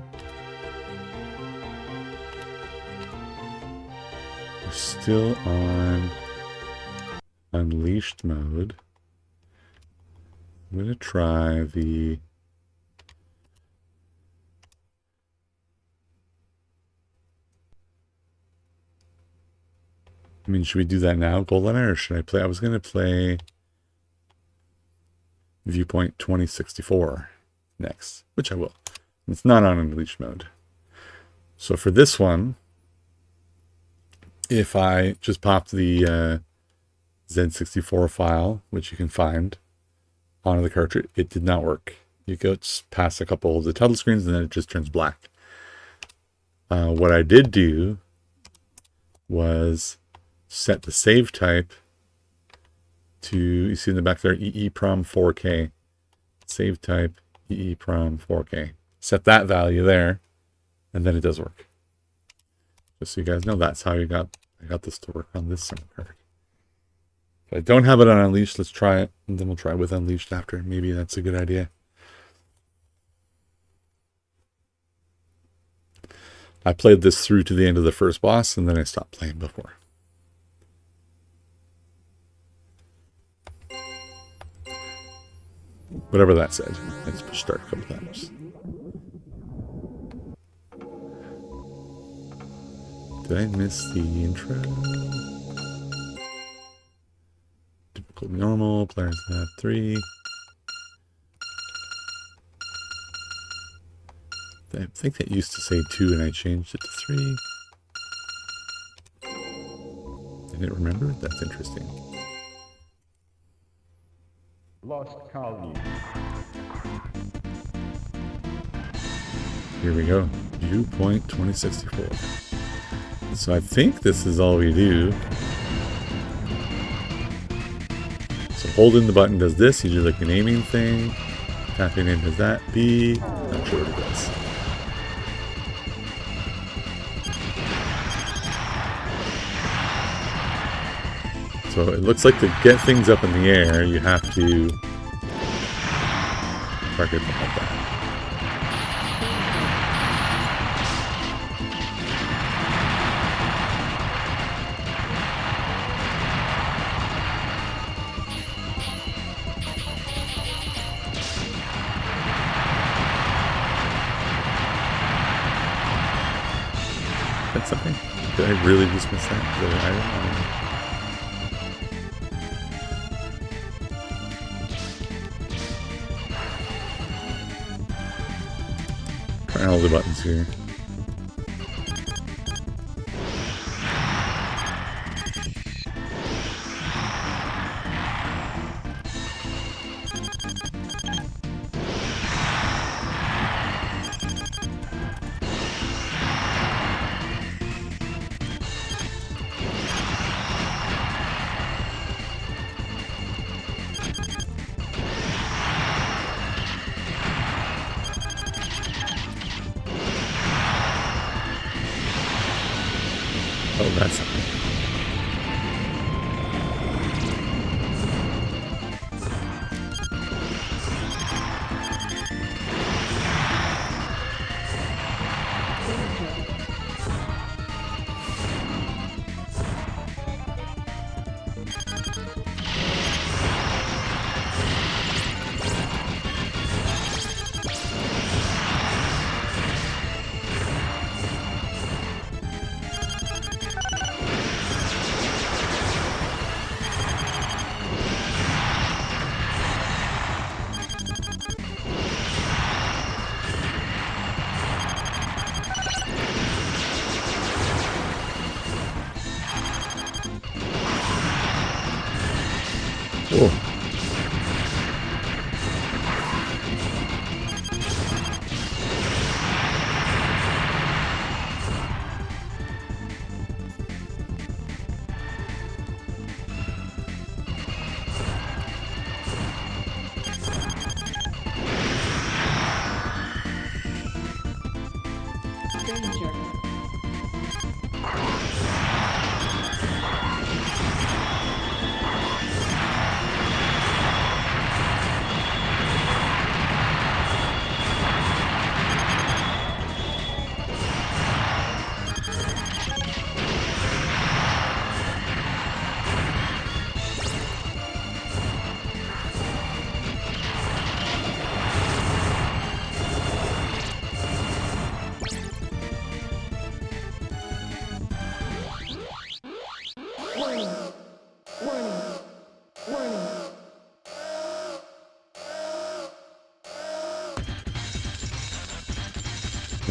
We're still on Unleashed mode. I'm going to try the I mean, should we do that now, GoldenEye, or should I play? I was going to play Viewpoint 2064 next, which I will. It's not on Unleashed mode. So for this one, if I just pop the Z64 file, which you can find, onto the cartridge, it did not work. You go past a couple of the title screens and then it just turns black. What I did do was set the save type to, you see in the back there, EEPROM 4K. Save type, EEPROM 4K. Set that value there, and then it does work. Just so you guys know, that's how I got this to work on this SIM card. If I don't have it on Unleashed, let's try it, and then we'll try it with Unleashed after. Maybe that's a good idea. I played this through to the end of the first boss, and then I stopped playing before. Whatever that said. Let's push start a couple times. Did I miss the intro? Difficult normal, players have 3. I think that used to say 2 and I changed it to 3. I didn't remember? That's interesting. Lost colony. Here we go. Viewpoint 2064. So I think this is all we do. So holding the button does this. You do like an aiming thing. Tapping in does that. B. Not sure what it does. So it looks like to get things up in the air, you have to target them like that. That's something? Did I really just miss that? I don't know. Trying all the buttons here. Oh, that's something.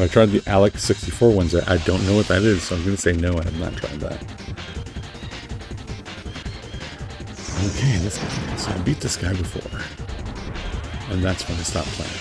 I tried the Alex 64 ones. I don't know what that is, so I'm going to say no, I have not tried that. Okay, this guy. So I beat this guy before. And that's when I stopped playing.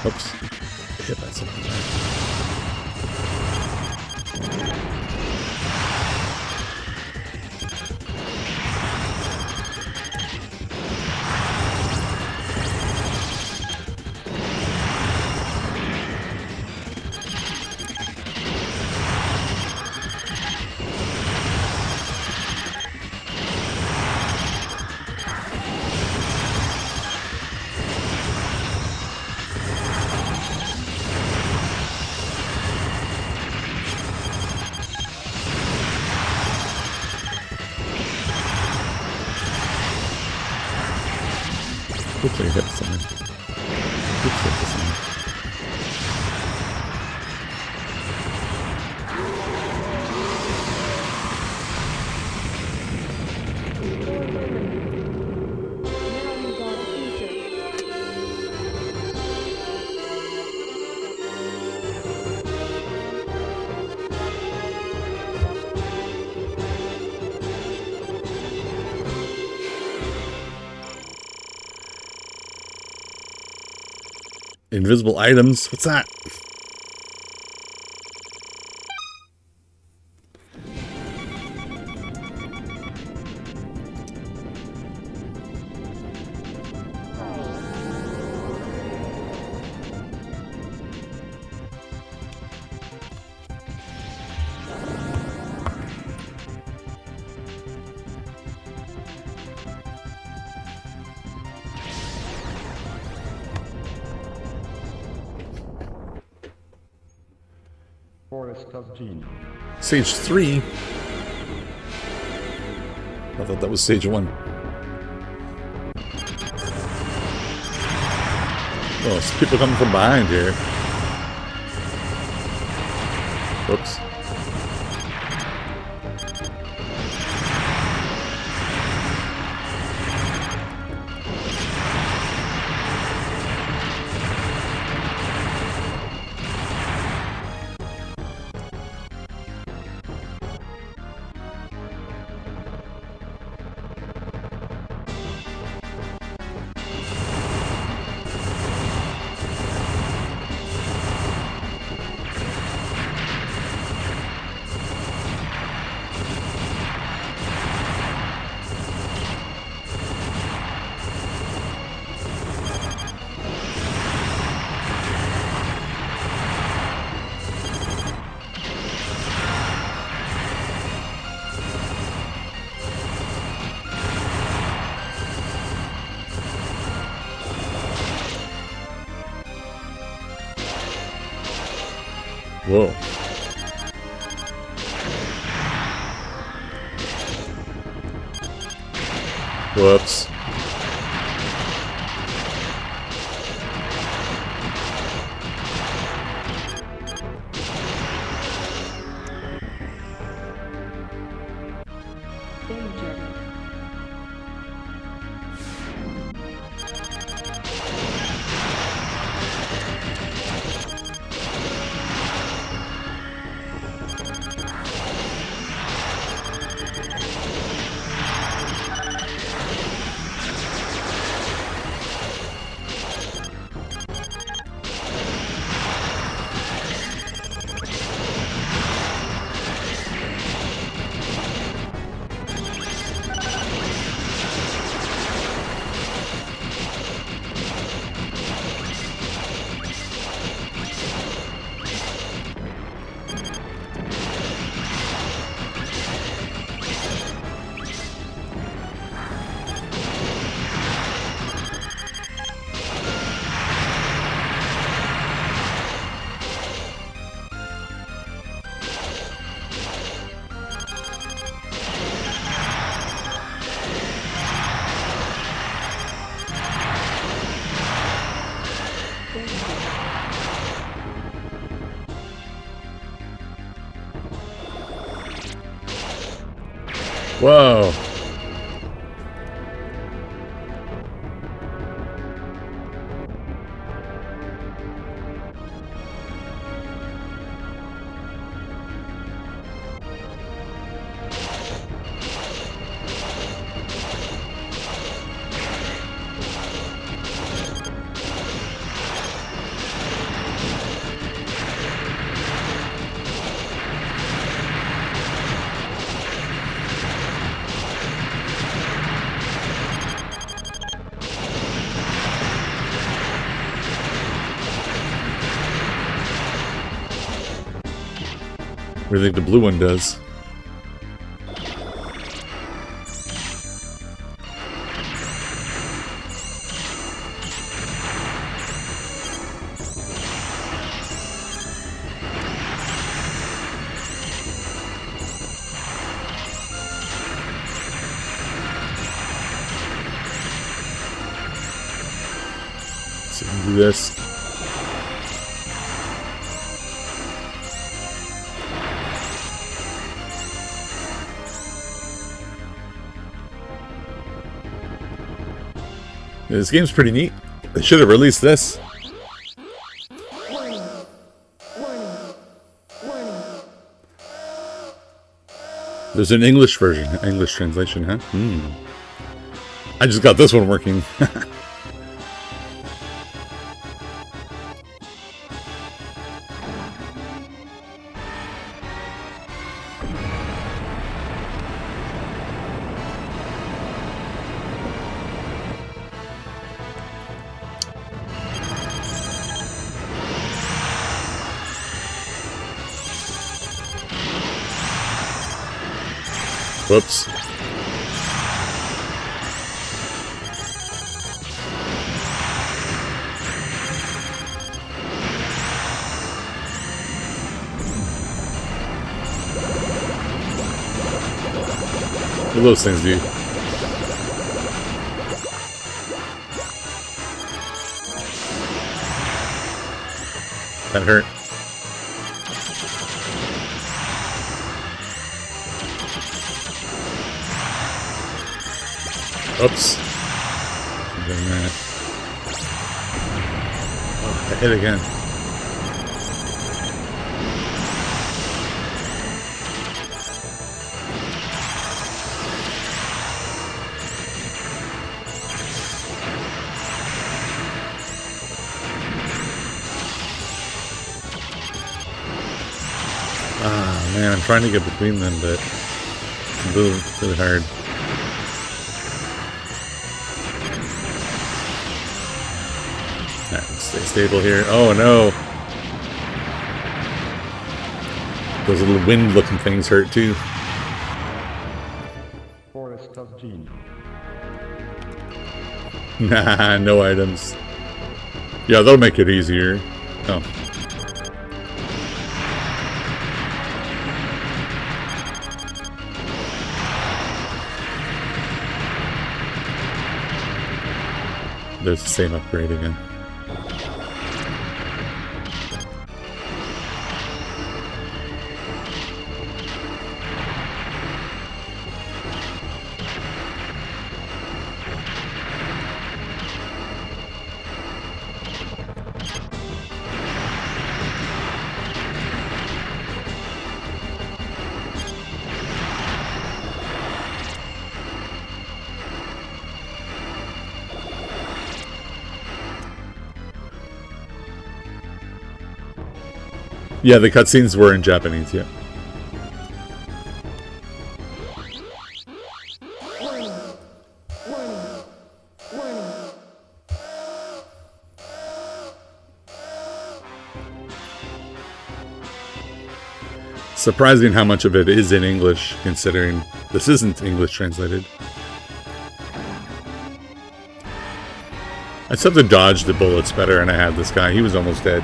Oops. Hit by something there. Looks like I hit something. Looks like something. Invisible items. What's that? Forest of Genius. Stage 3? I thought that was stage 1. Oh, there's people coming from behind here. Whoops. Whoa. Whoops. Whoa. What do you think the blue one does? So we can do this. This game's pretty neat. They should have released this. Warning. Warning. Warning. There's an English version, English translation, huh? I just got this one working. Whoops. What do those things do? That hurt. Oops. Oh, I hit again. Ah, man, I'm trying to get between them, but it's really hard. Stay stable here. Oh no! Those little wind-looking things hurt too. Forest of G. Nah, no items. Yeah, that'll make it easier. Oh. There's the same upgrade again. Yeah, the cutscenes were in Japanese, yeah. Warning. Warning. Warning. Surprising how much of it is in English, considering this isn't English translated. I just have to dodge the bullets better, and I had this guy. He was almost dead.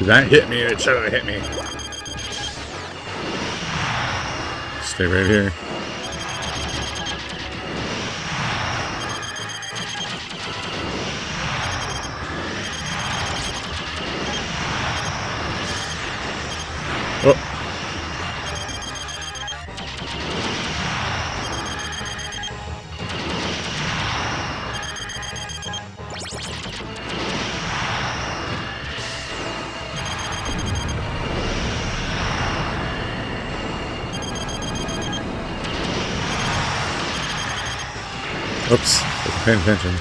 Did that hit me? It should have hit me. Stay right here. Oh. Oops, wasn't paying attention.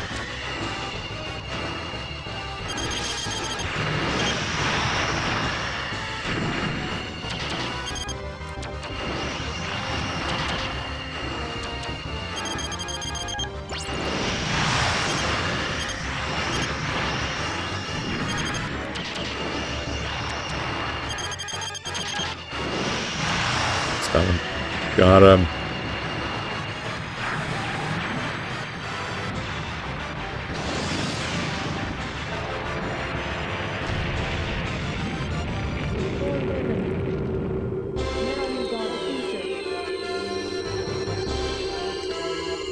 Got him. Got him.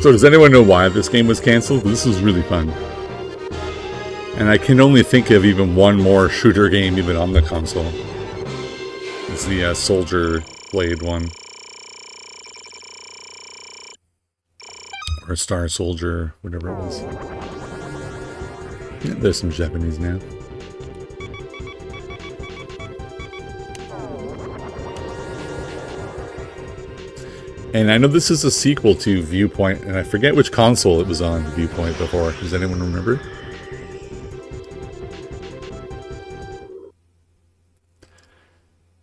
So does anyone know why this game was canceled? This was really fun. And I can only think of even one more shooter game even on the console. It's the Soldier Blade one. Or Star Soldier, whatever it was. Yeah, there's some Japanese now. And I know this is a sequel to Viewpoint, and I forget which console it was on Viewpoint before. Does anyone remember?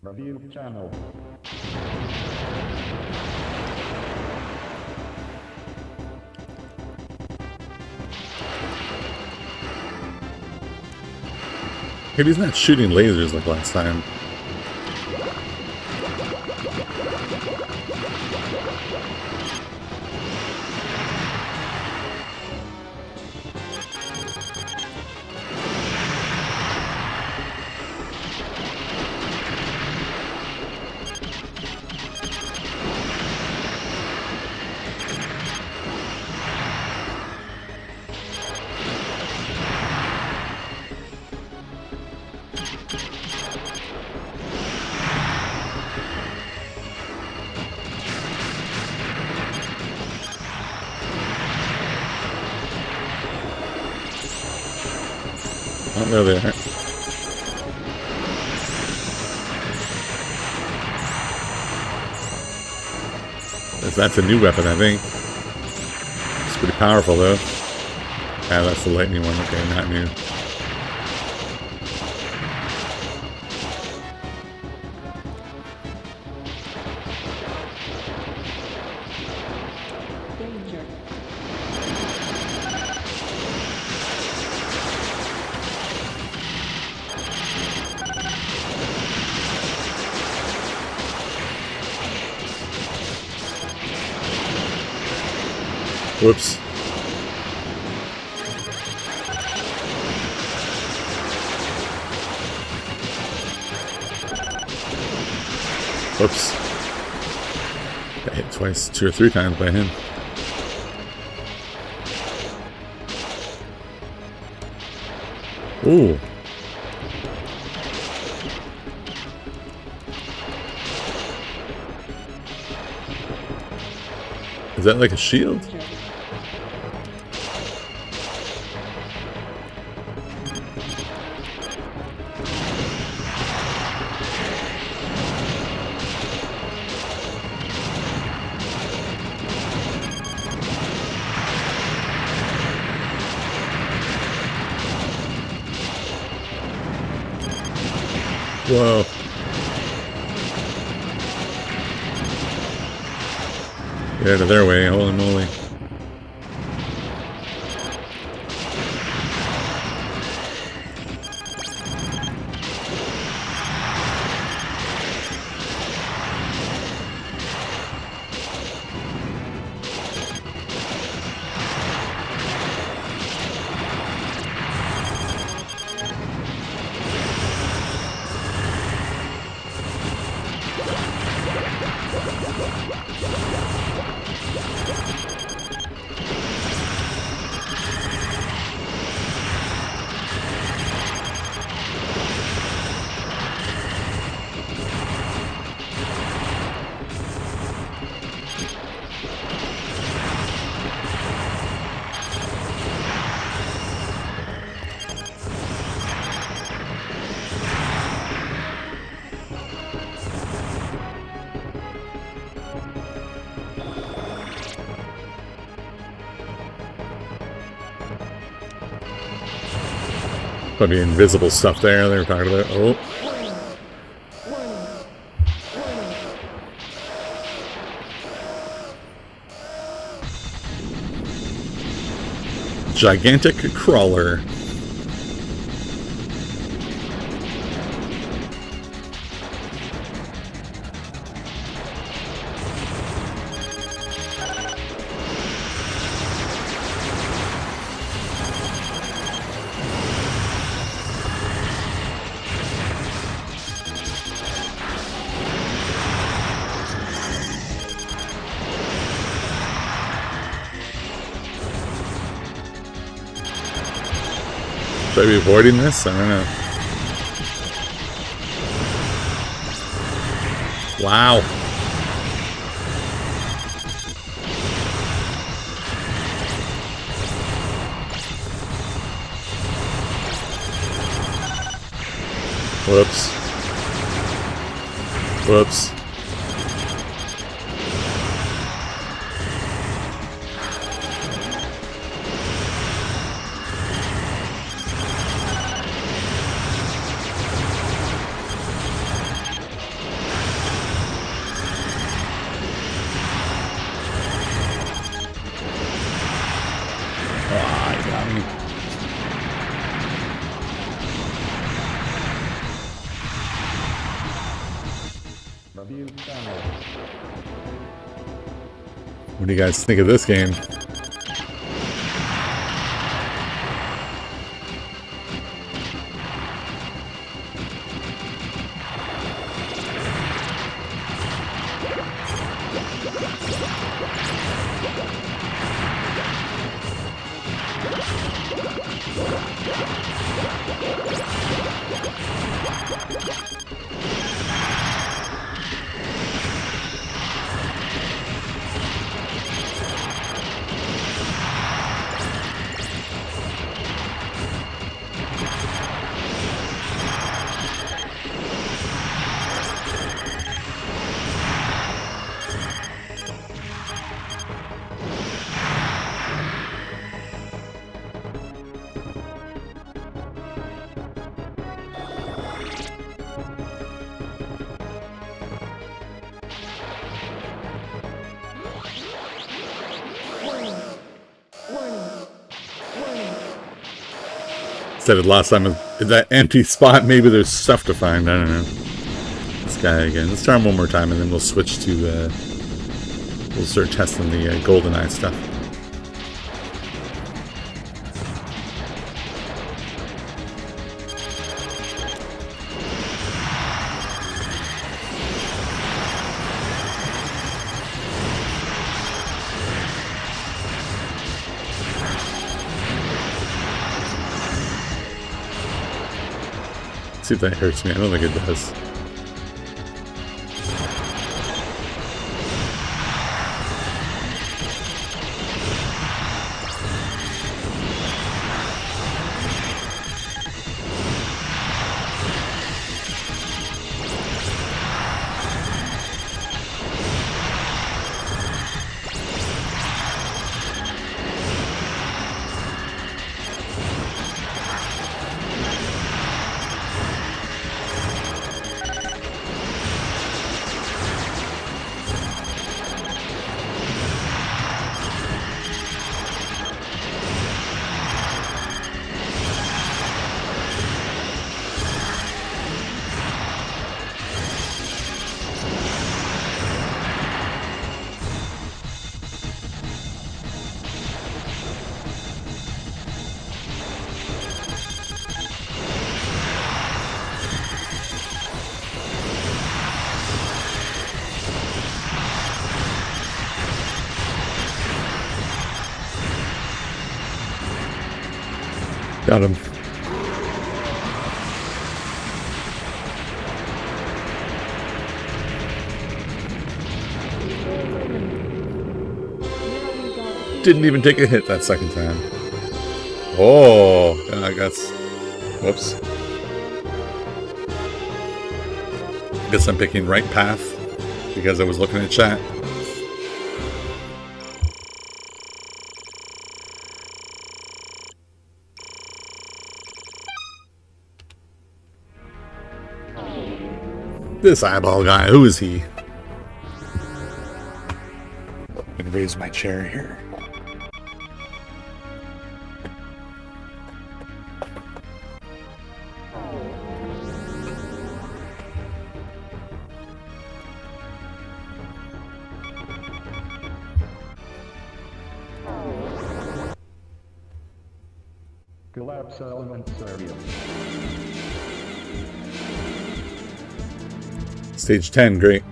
Review channel. Maybe he's not shooting lasers like last time. Oh, there they are. That's a new weapon, I think. It's pretty powerful, though. Ah, that's the lightning one. Okay, not new. Danger. Whoops. Whoops. Got hit twice, 2 or 3 times by him. Ooh. Is that like a shield? Whoa. Get out of their way, holy moly. Probably invisible stuff there they were talking about. Oh. Warning. Warning. Warning. Gigantic crawler. Should I be avoiding this? I don't know. Wow. Whoops. Whoops. Review download. What do you guys think of this game? Warning. Warning. Warning. Said it last time. That empty spot, maybe there's stuff to find. I don't know. This guy again. Let's try him one more time and then we'll switch to, we'll start testing the GoldenEye stuff. See if that hurts me. I don't think it does. Got him. Didn't even take a hit that second time. Oh, I guess. Whoops. I guess I'm picking right path because I was looking at chat. This eyeball guy, who is he? I'm gonna raise my chair here. Collapse elements area. Stage 10, great.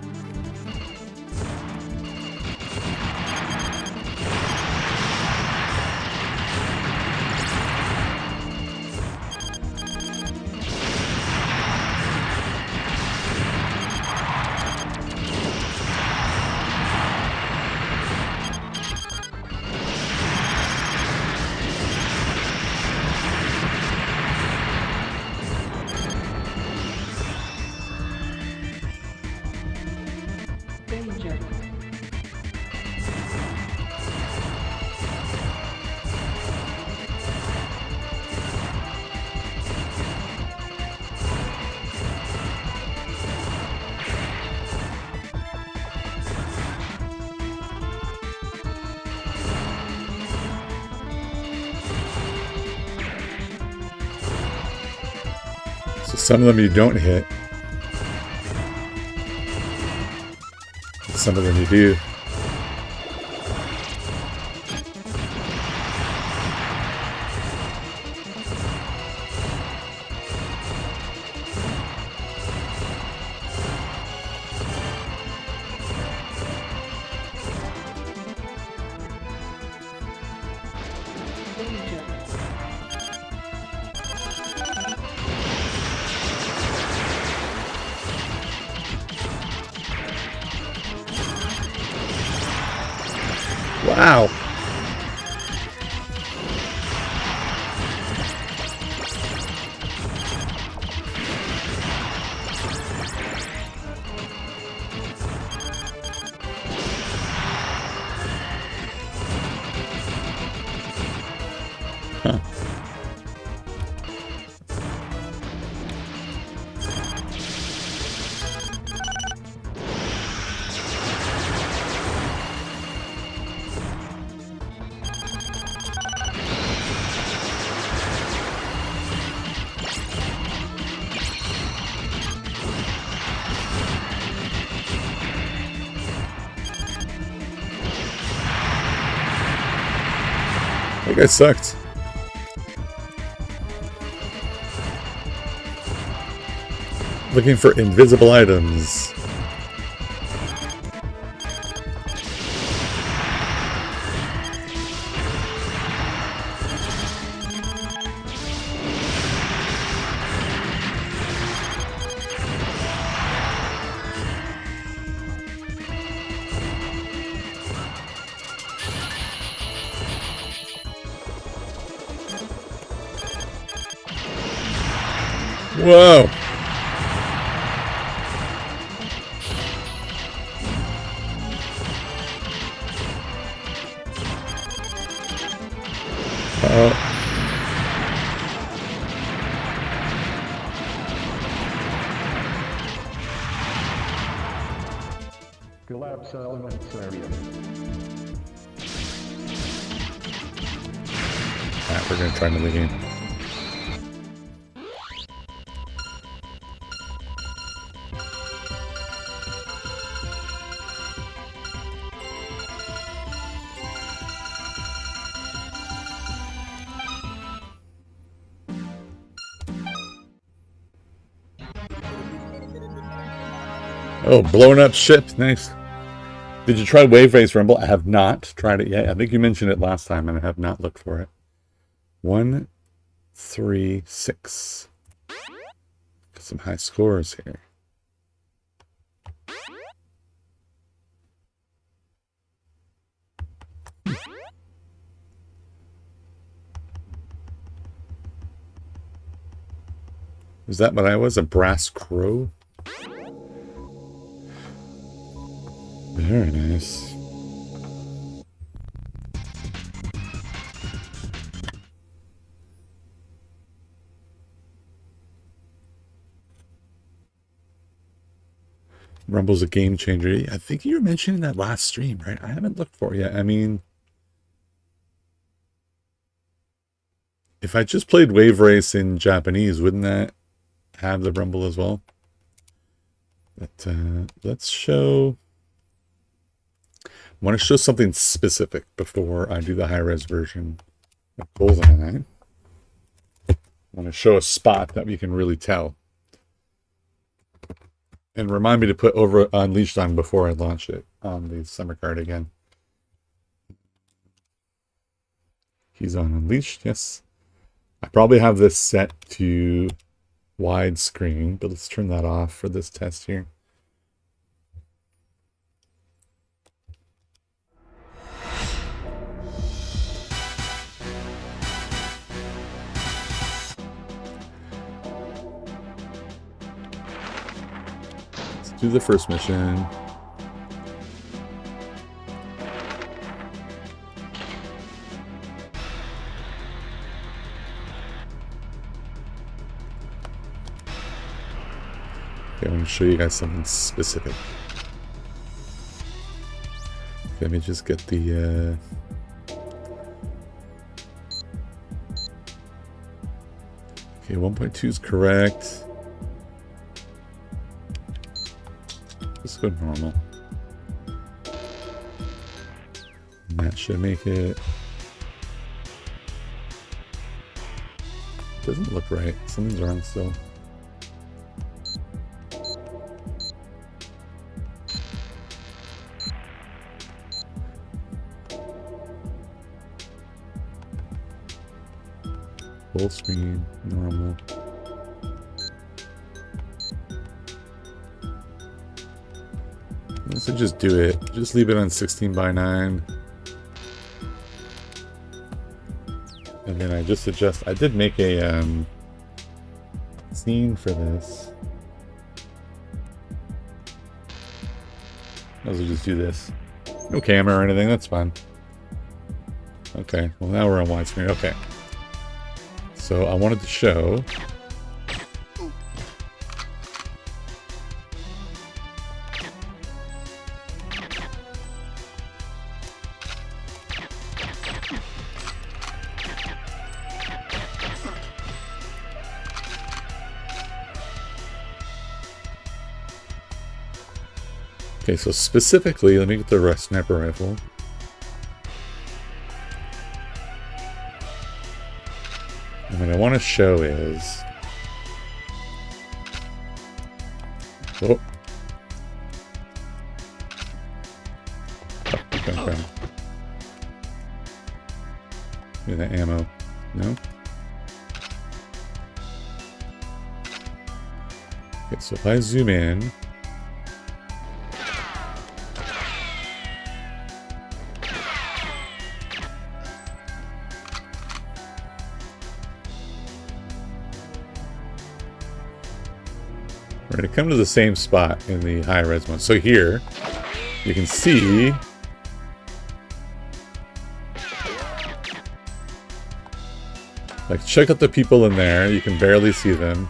Danger. So some of them you don't hit. Some of them you do. Danger. Wow. Huh. That guy sucked. Looking for invisible items. Whoa. Uh-oh. Collapse elements area. Alright, we're gonna try another game. Oh, blowing up ship. Nice. Did you try Wave Race Rumble? I have not tried it yet. I think you mentioned it last time and I have not looked for it. 1, 3, 6. Got some high scores here. Is that what I was? A brass crow? Very nice. Rumble's a game changer. I think you were mentioning that last stream, right? I haven't looked for it yet. I mean, if I just played Wave Race in Japanese, wouldn't that have the Rumble as well? But let's show... I want to show something specific before I do the high-res version of GoldenEye. I want to show a spot that we can really tell. And remind me to put over Unleashed on before I launch it on the summer card again. He's on Unleashed, yes. I probably have this set to widescreen, but let's turn that off for this test here. Do the first mission. Okay, I want to show you guys something specific. Let me just get the okay, 1.2 is correct. Let's go normal. And that should make it. Doesn't look right. Something's wrong still. Full screen, normal. So just do it. Just leave it on 16:9. And then I just adjust. I did make a scene for this. I'll just do this. No camera or anything. That's fine. Okay. Well, now we're on widescreen. Okay. So I wanted to show. Okay, so specifically, let me get the sniper rifle. And what I want to show is... Oh. Okay. Give me the ammo. No? Okay, so if I zoom in... We're going to come to the same spot in the high-res one. So here, you can see like, check out the people in there. You can barely see them.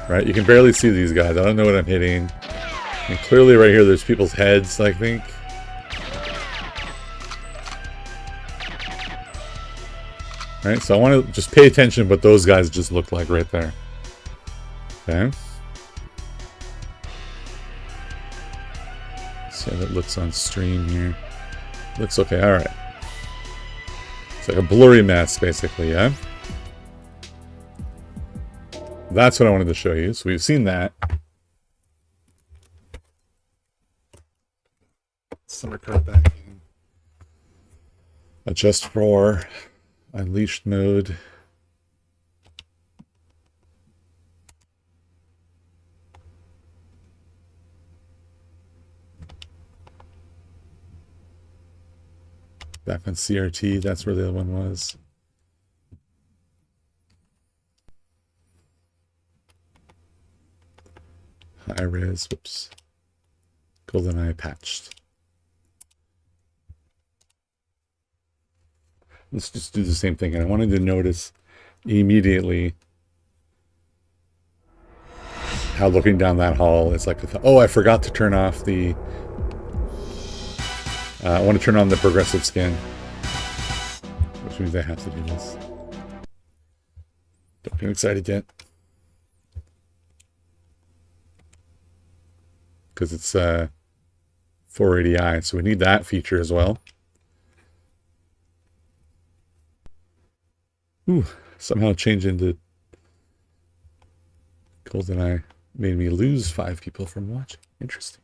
Right? You can barely see these guys. I don't know what I'm hitting. And clearly right here, there's people's heads, I think. Right, so I want to just pay attention what those guys just look like right there. Okay. See how that looks on stream here. Looks okay, alright. It's like a blurry mess, basically, yeah? That's what I wanted to show you. So we've seen that. Summer card back in. Adjust for Unleashed mode. Back on CRT, that's where the other one was. High res, whoops. GoldenEye patched. Let's just do the same thing. And I wanted to notice immediately how looking down that hall is like, oh, I forgot to turn off the, I want to turn on the progressive scan, which means I have to do this. Don't get excited yet. Because it's 480i, so we need that feature as well. Ooh, somehow change into GoldenEye made me lose 5 people from watching. Interesting.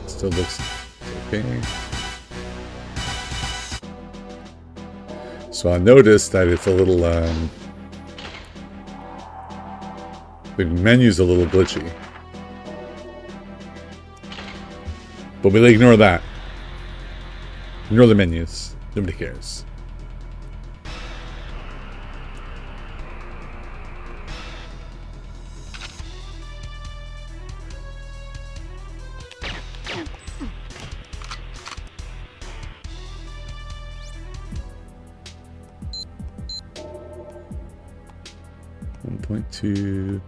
Still looks okay. So I noticed that it's a little, the menu's a little glitchy. But we'll ignore that. Ignore the menus. Nobody cares. .2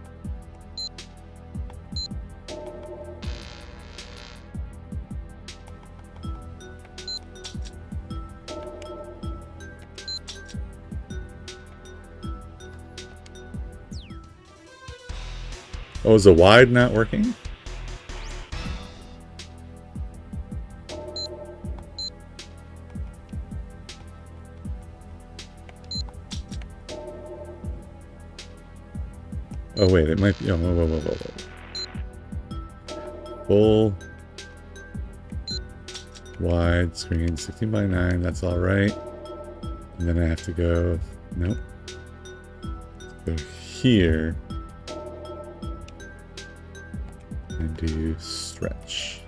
Oh, is the wide not working? Oh wait, it might be. Oh, whoa. Full wide screen, 16:9. That's all right. And then I have to go. Nope. Go here and do stretch.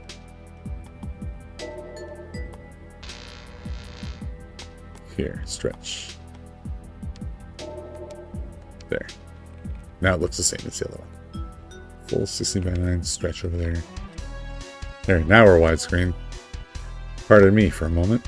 Here, stretch. There. Now it looks the same as the other one. Full 16:9 stretch over there. There, now we're widescreen. Pardon me for a moment.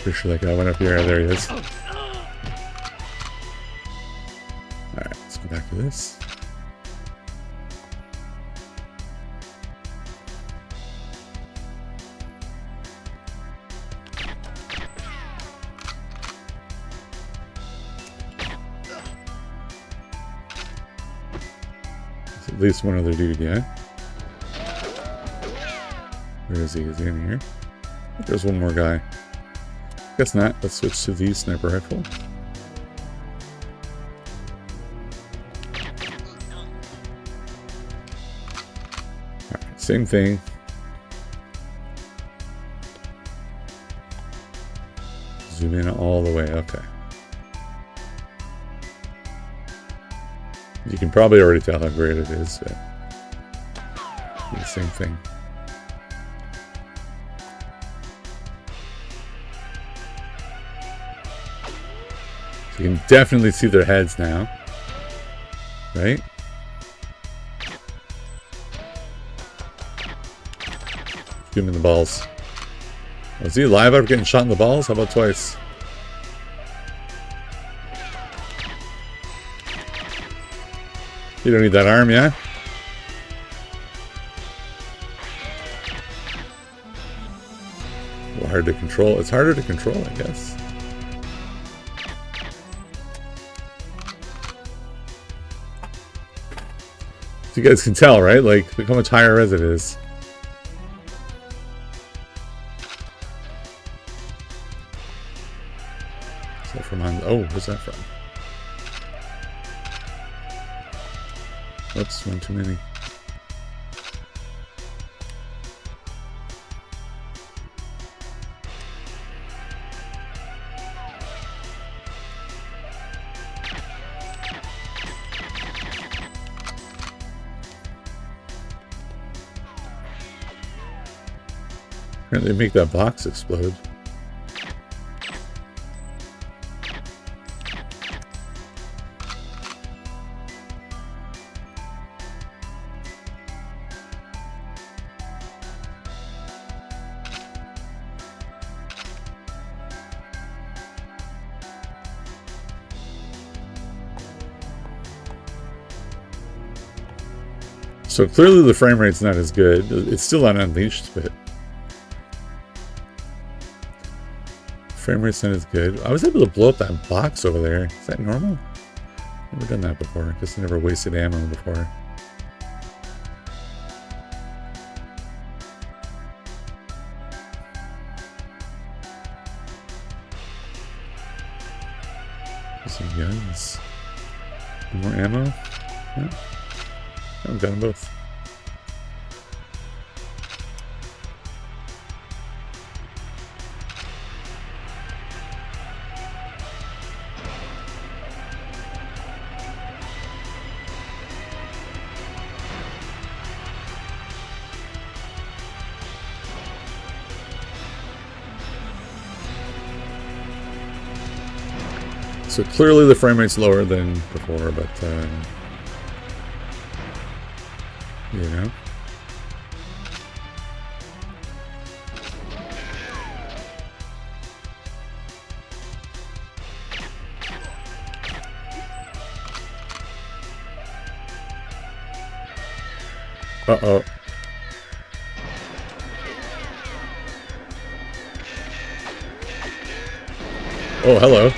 Pretty sure that guy went up here. There he is. Alright, let's go back to this. There's at least one other dude, yeah? Where is he? Is he in here? I think there's one more guy. Guess not. Let's switch to the sniper rifle. Alright, same thing. Zoom in all the way. Okay. You can probably already tell how great it is, but the same thing. You can definitely see their heads now, right? Give me the balls. Oh, is he alive after getting shot in the balls? How about twice? You don't need that arm, yeah? Well, hard to control. It's harder to control, I guess. So you guys can tell, right? Like, look how much higher res it is. Is that from on? Oh, where's that from? Oops, one too many. Apparently make that box explode. So clearly the frame rate's not as good. It's still on Unleashed, but frame rate's not as good. I was able to blow up that box over there. Is that normal? Never done that before. Guess I never wasted ammo before. Some guns. More ammo? Yeah. I've got them both. So clearly the frame rate's lower than before, but you know. Uh-oh. Oh, hello.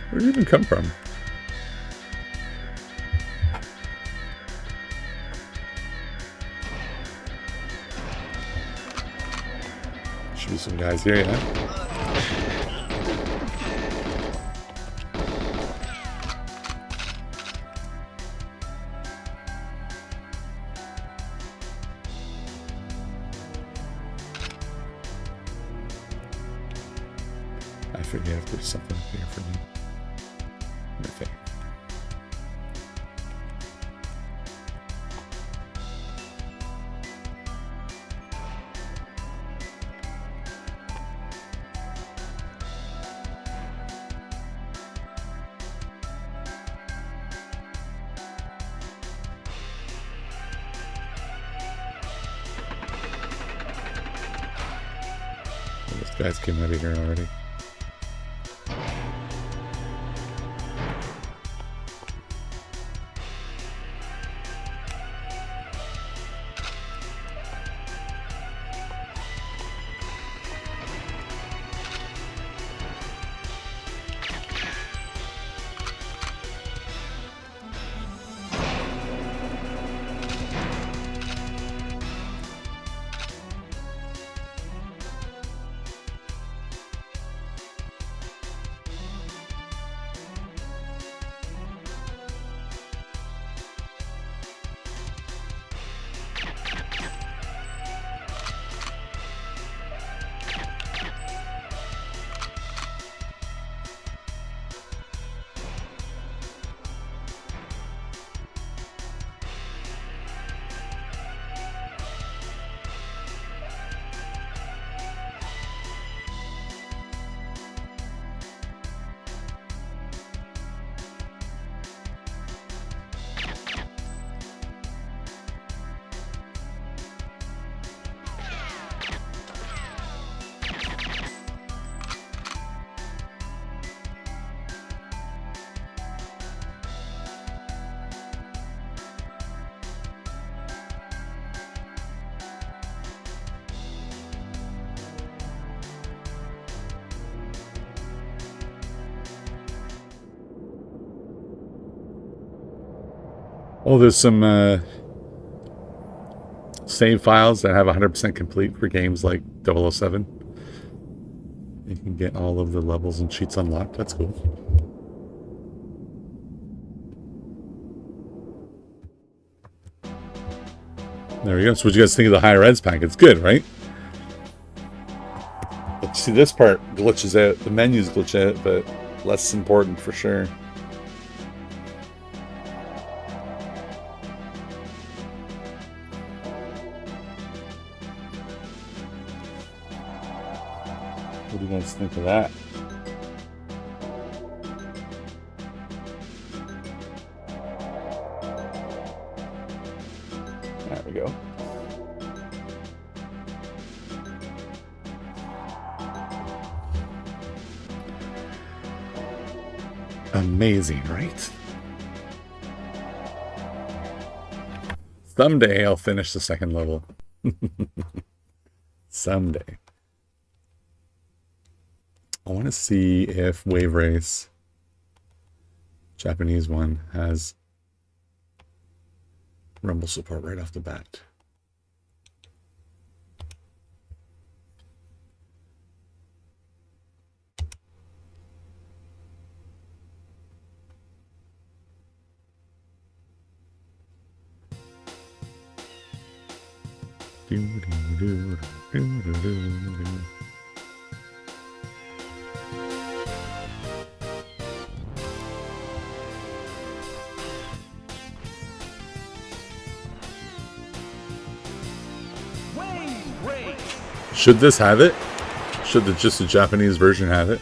Where did it even come from? Shoot some guys here, yeah? I forget if there's something up here for me. Nothing. Well, those guys came out of here already. Oh, there's some save files that have 100% complete for games like 007. You can get all of the levels and cheats unlocked. That's cool. There we go. So what do you guys think of the high res pack? It's good, right? But see, this part glitches out. The menus glitch out, but less important for sure. What do you guys think of that? There we go. Amazing, right? Someday I'll finish the second level. Someday. I want to see if Wave Race, Japanese one, has rumble support right off the bat. Should this have it? Should just the Japanese version have it?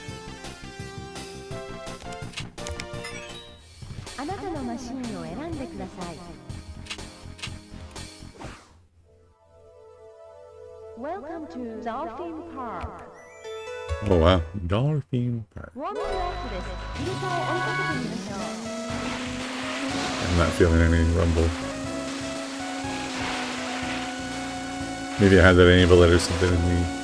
Welcome to Dolphin Park. Oh wow, Dolphin Park. ROMロックです。入れ替え追いかけてみましょう。I'm not feeling any rumble. Maybe I had that enabled or something in the...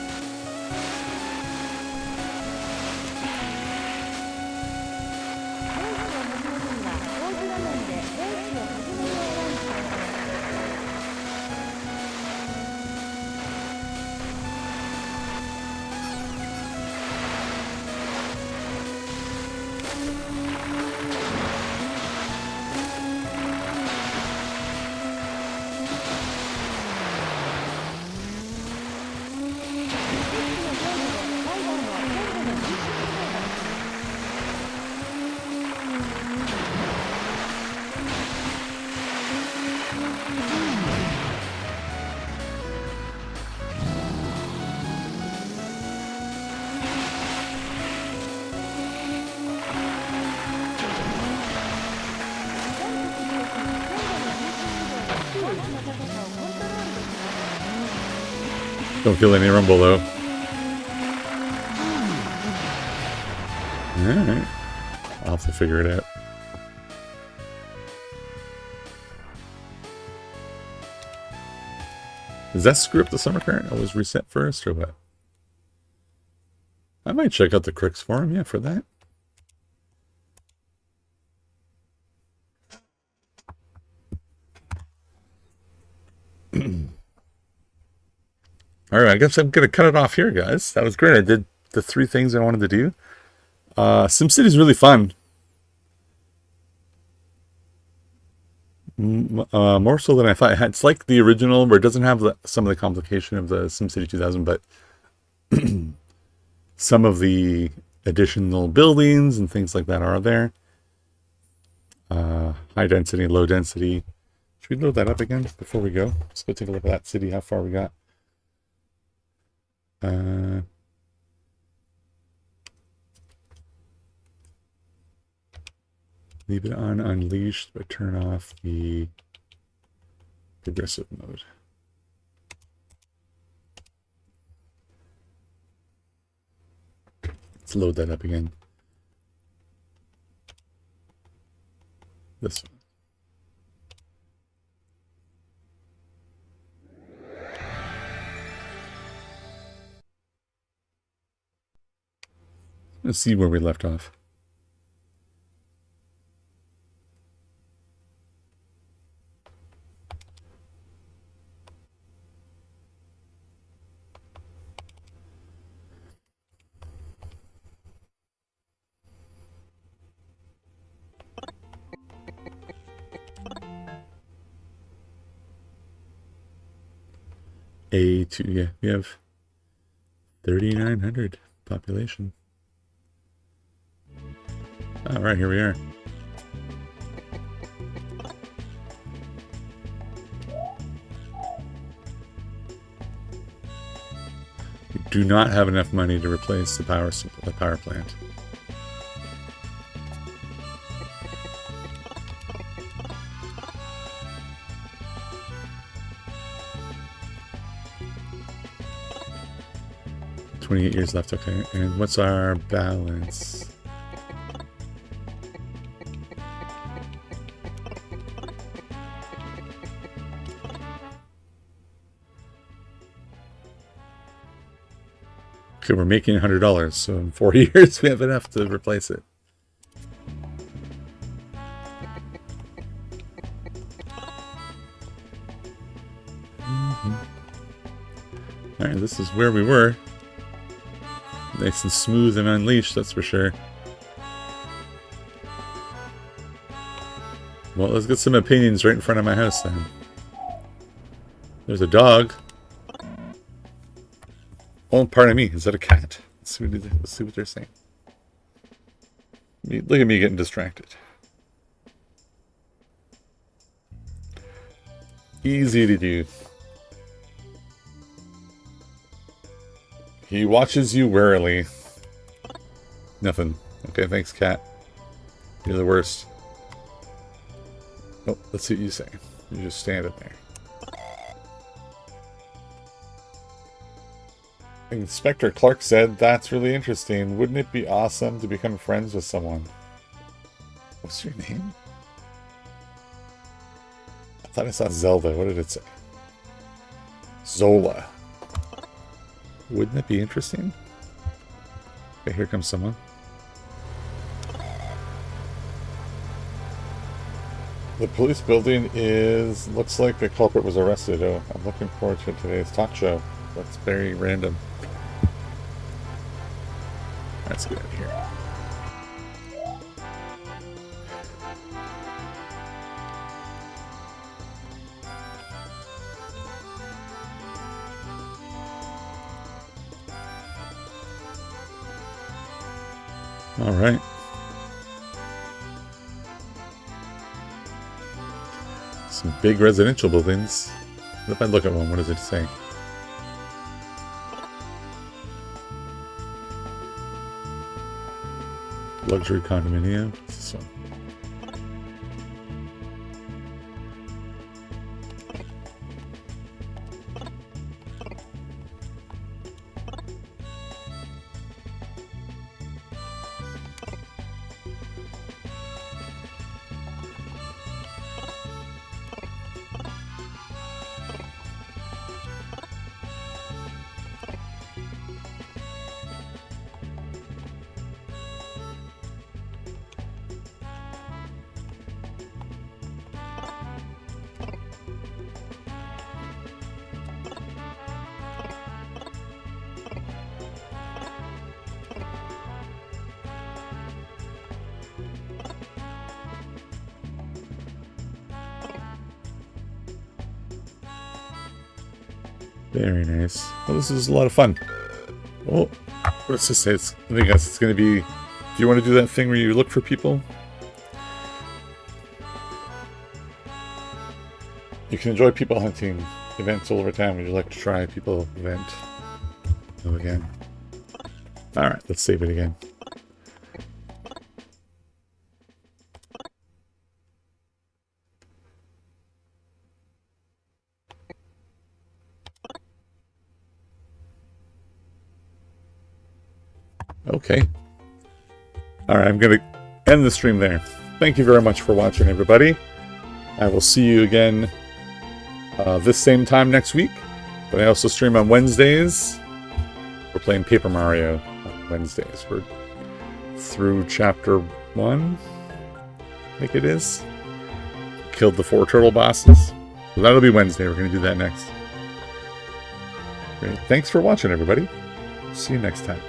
Don't feel any rumble though. Alright. I'll have to figure it out. Does that screw up the summer current? Always reset first or what? I might check out the Crix forum, yeah, for that. All right, I guess I'm going to cut it off here, guys. That was great. I did the 3 things I wanted to do. SimCity is really fun. More so than I thought. It's like the original, where it doesn't have some of the complication of the SimCity 2000, but some of the additional buildings and things like that are there. High density, low density. Should we load that up again before we go? Let's go take a look at that city, how far we got. Leave it on unleashed, but turn off the progressive mode. Let's load that up again. This one. Let's see where we left off. A2, yeah, we have 3,900 population. All right, here we are. We do not have enough money to replace the power plant. $28 years left, okay. And what's our balance? Okay, we're making $100, so in 4 years we have enough to replace it. Alright, this is where we were. Nice and smooth and unleashed, that's for sure. Well, let's get some opinions right in front of my house then. There's a dog. Oh, pardon me, is that a cat? Let's see what they're saying. Look at me getting distracted. Easy to do. He watches you warily. Nothing. Okay, thanks, cat. You're the worst. Oh, let's see what you say. You're just standing there. Inspector Clark said, "That's really interesting. Wouldn't it be awesome to become friends with someone?" What's your name? I thought I saw Zelda. What did it say? Zola. Wouldn't it be interesting? Okay, here comes someone. The police building looks like the culprit was arrested. Oh, I'm looking forward to today's talk show. That's very random. Let's get out of here. All right. Some big residential buildings. If I look at one, what does it say? Luxury condominium. What's this one? Very nice. Well, this is a lot of fun. Oh, what's this say? I think it's going to be... Do you want to do that thing where you look for people? You can enjoy people hunting events all over town. Would you like to try people event? Oh, again. Alright, let's save it again. Okay. Alright, I'm going to end the stream there. Thank you very much for watching, everybody. I will see you again this same time next week. But I also stream on Wednesdays. We're playing Paper Mario on Wednesdays. We're through chapter 1, I think it is. Killed the 4 turtle bosses. So that'll be Wednesday. We're going to do that next. Great. Thanks for watching, everybody. See you next time.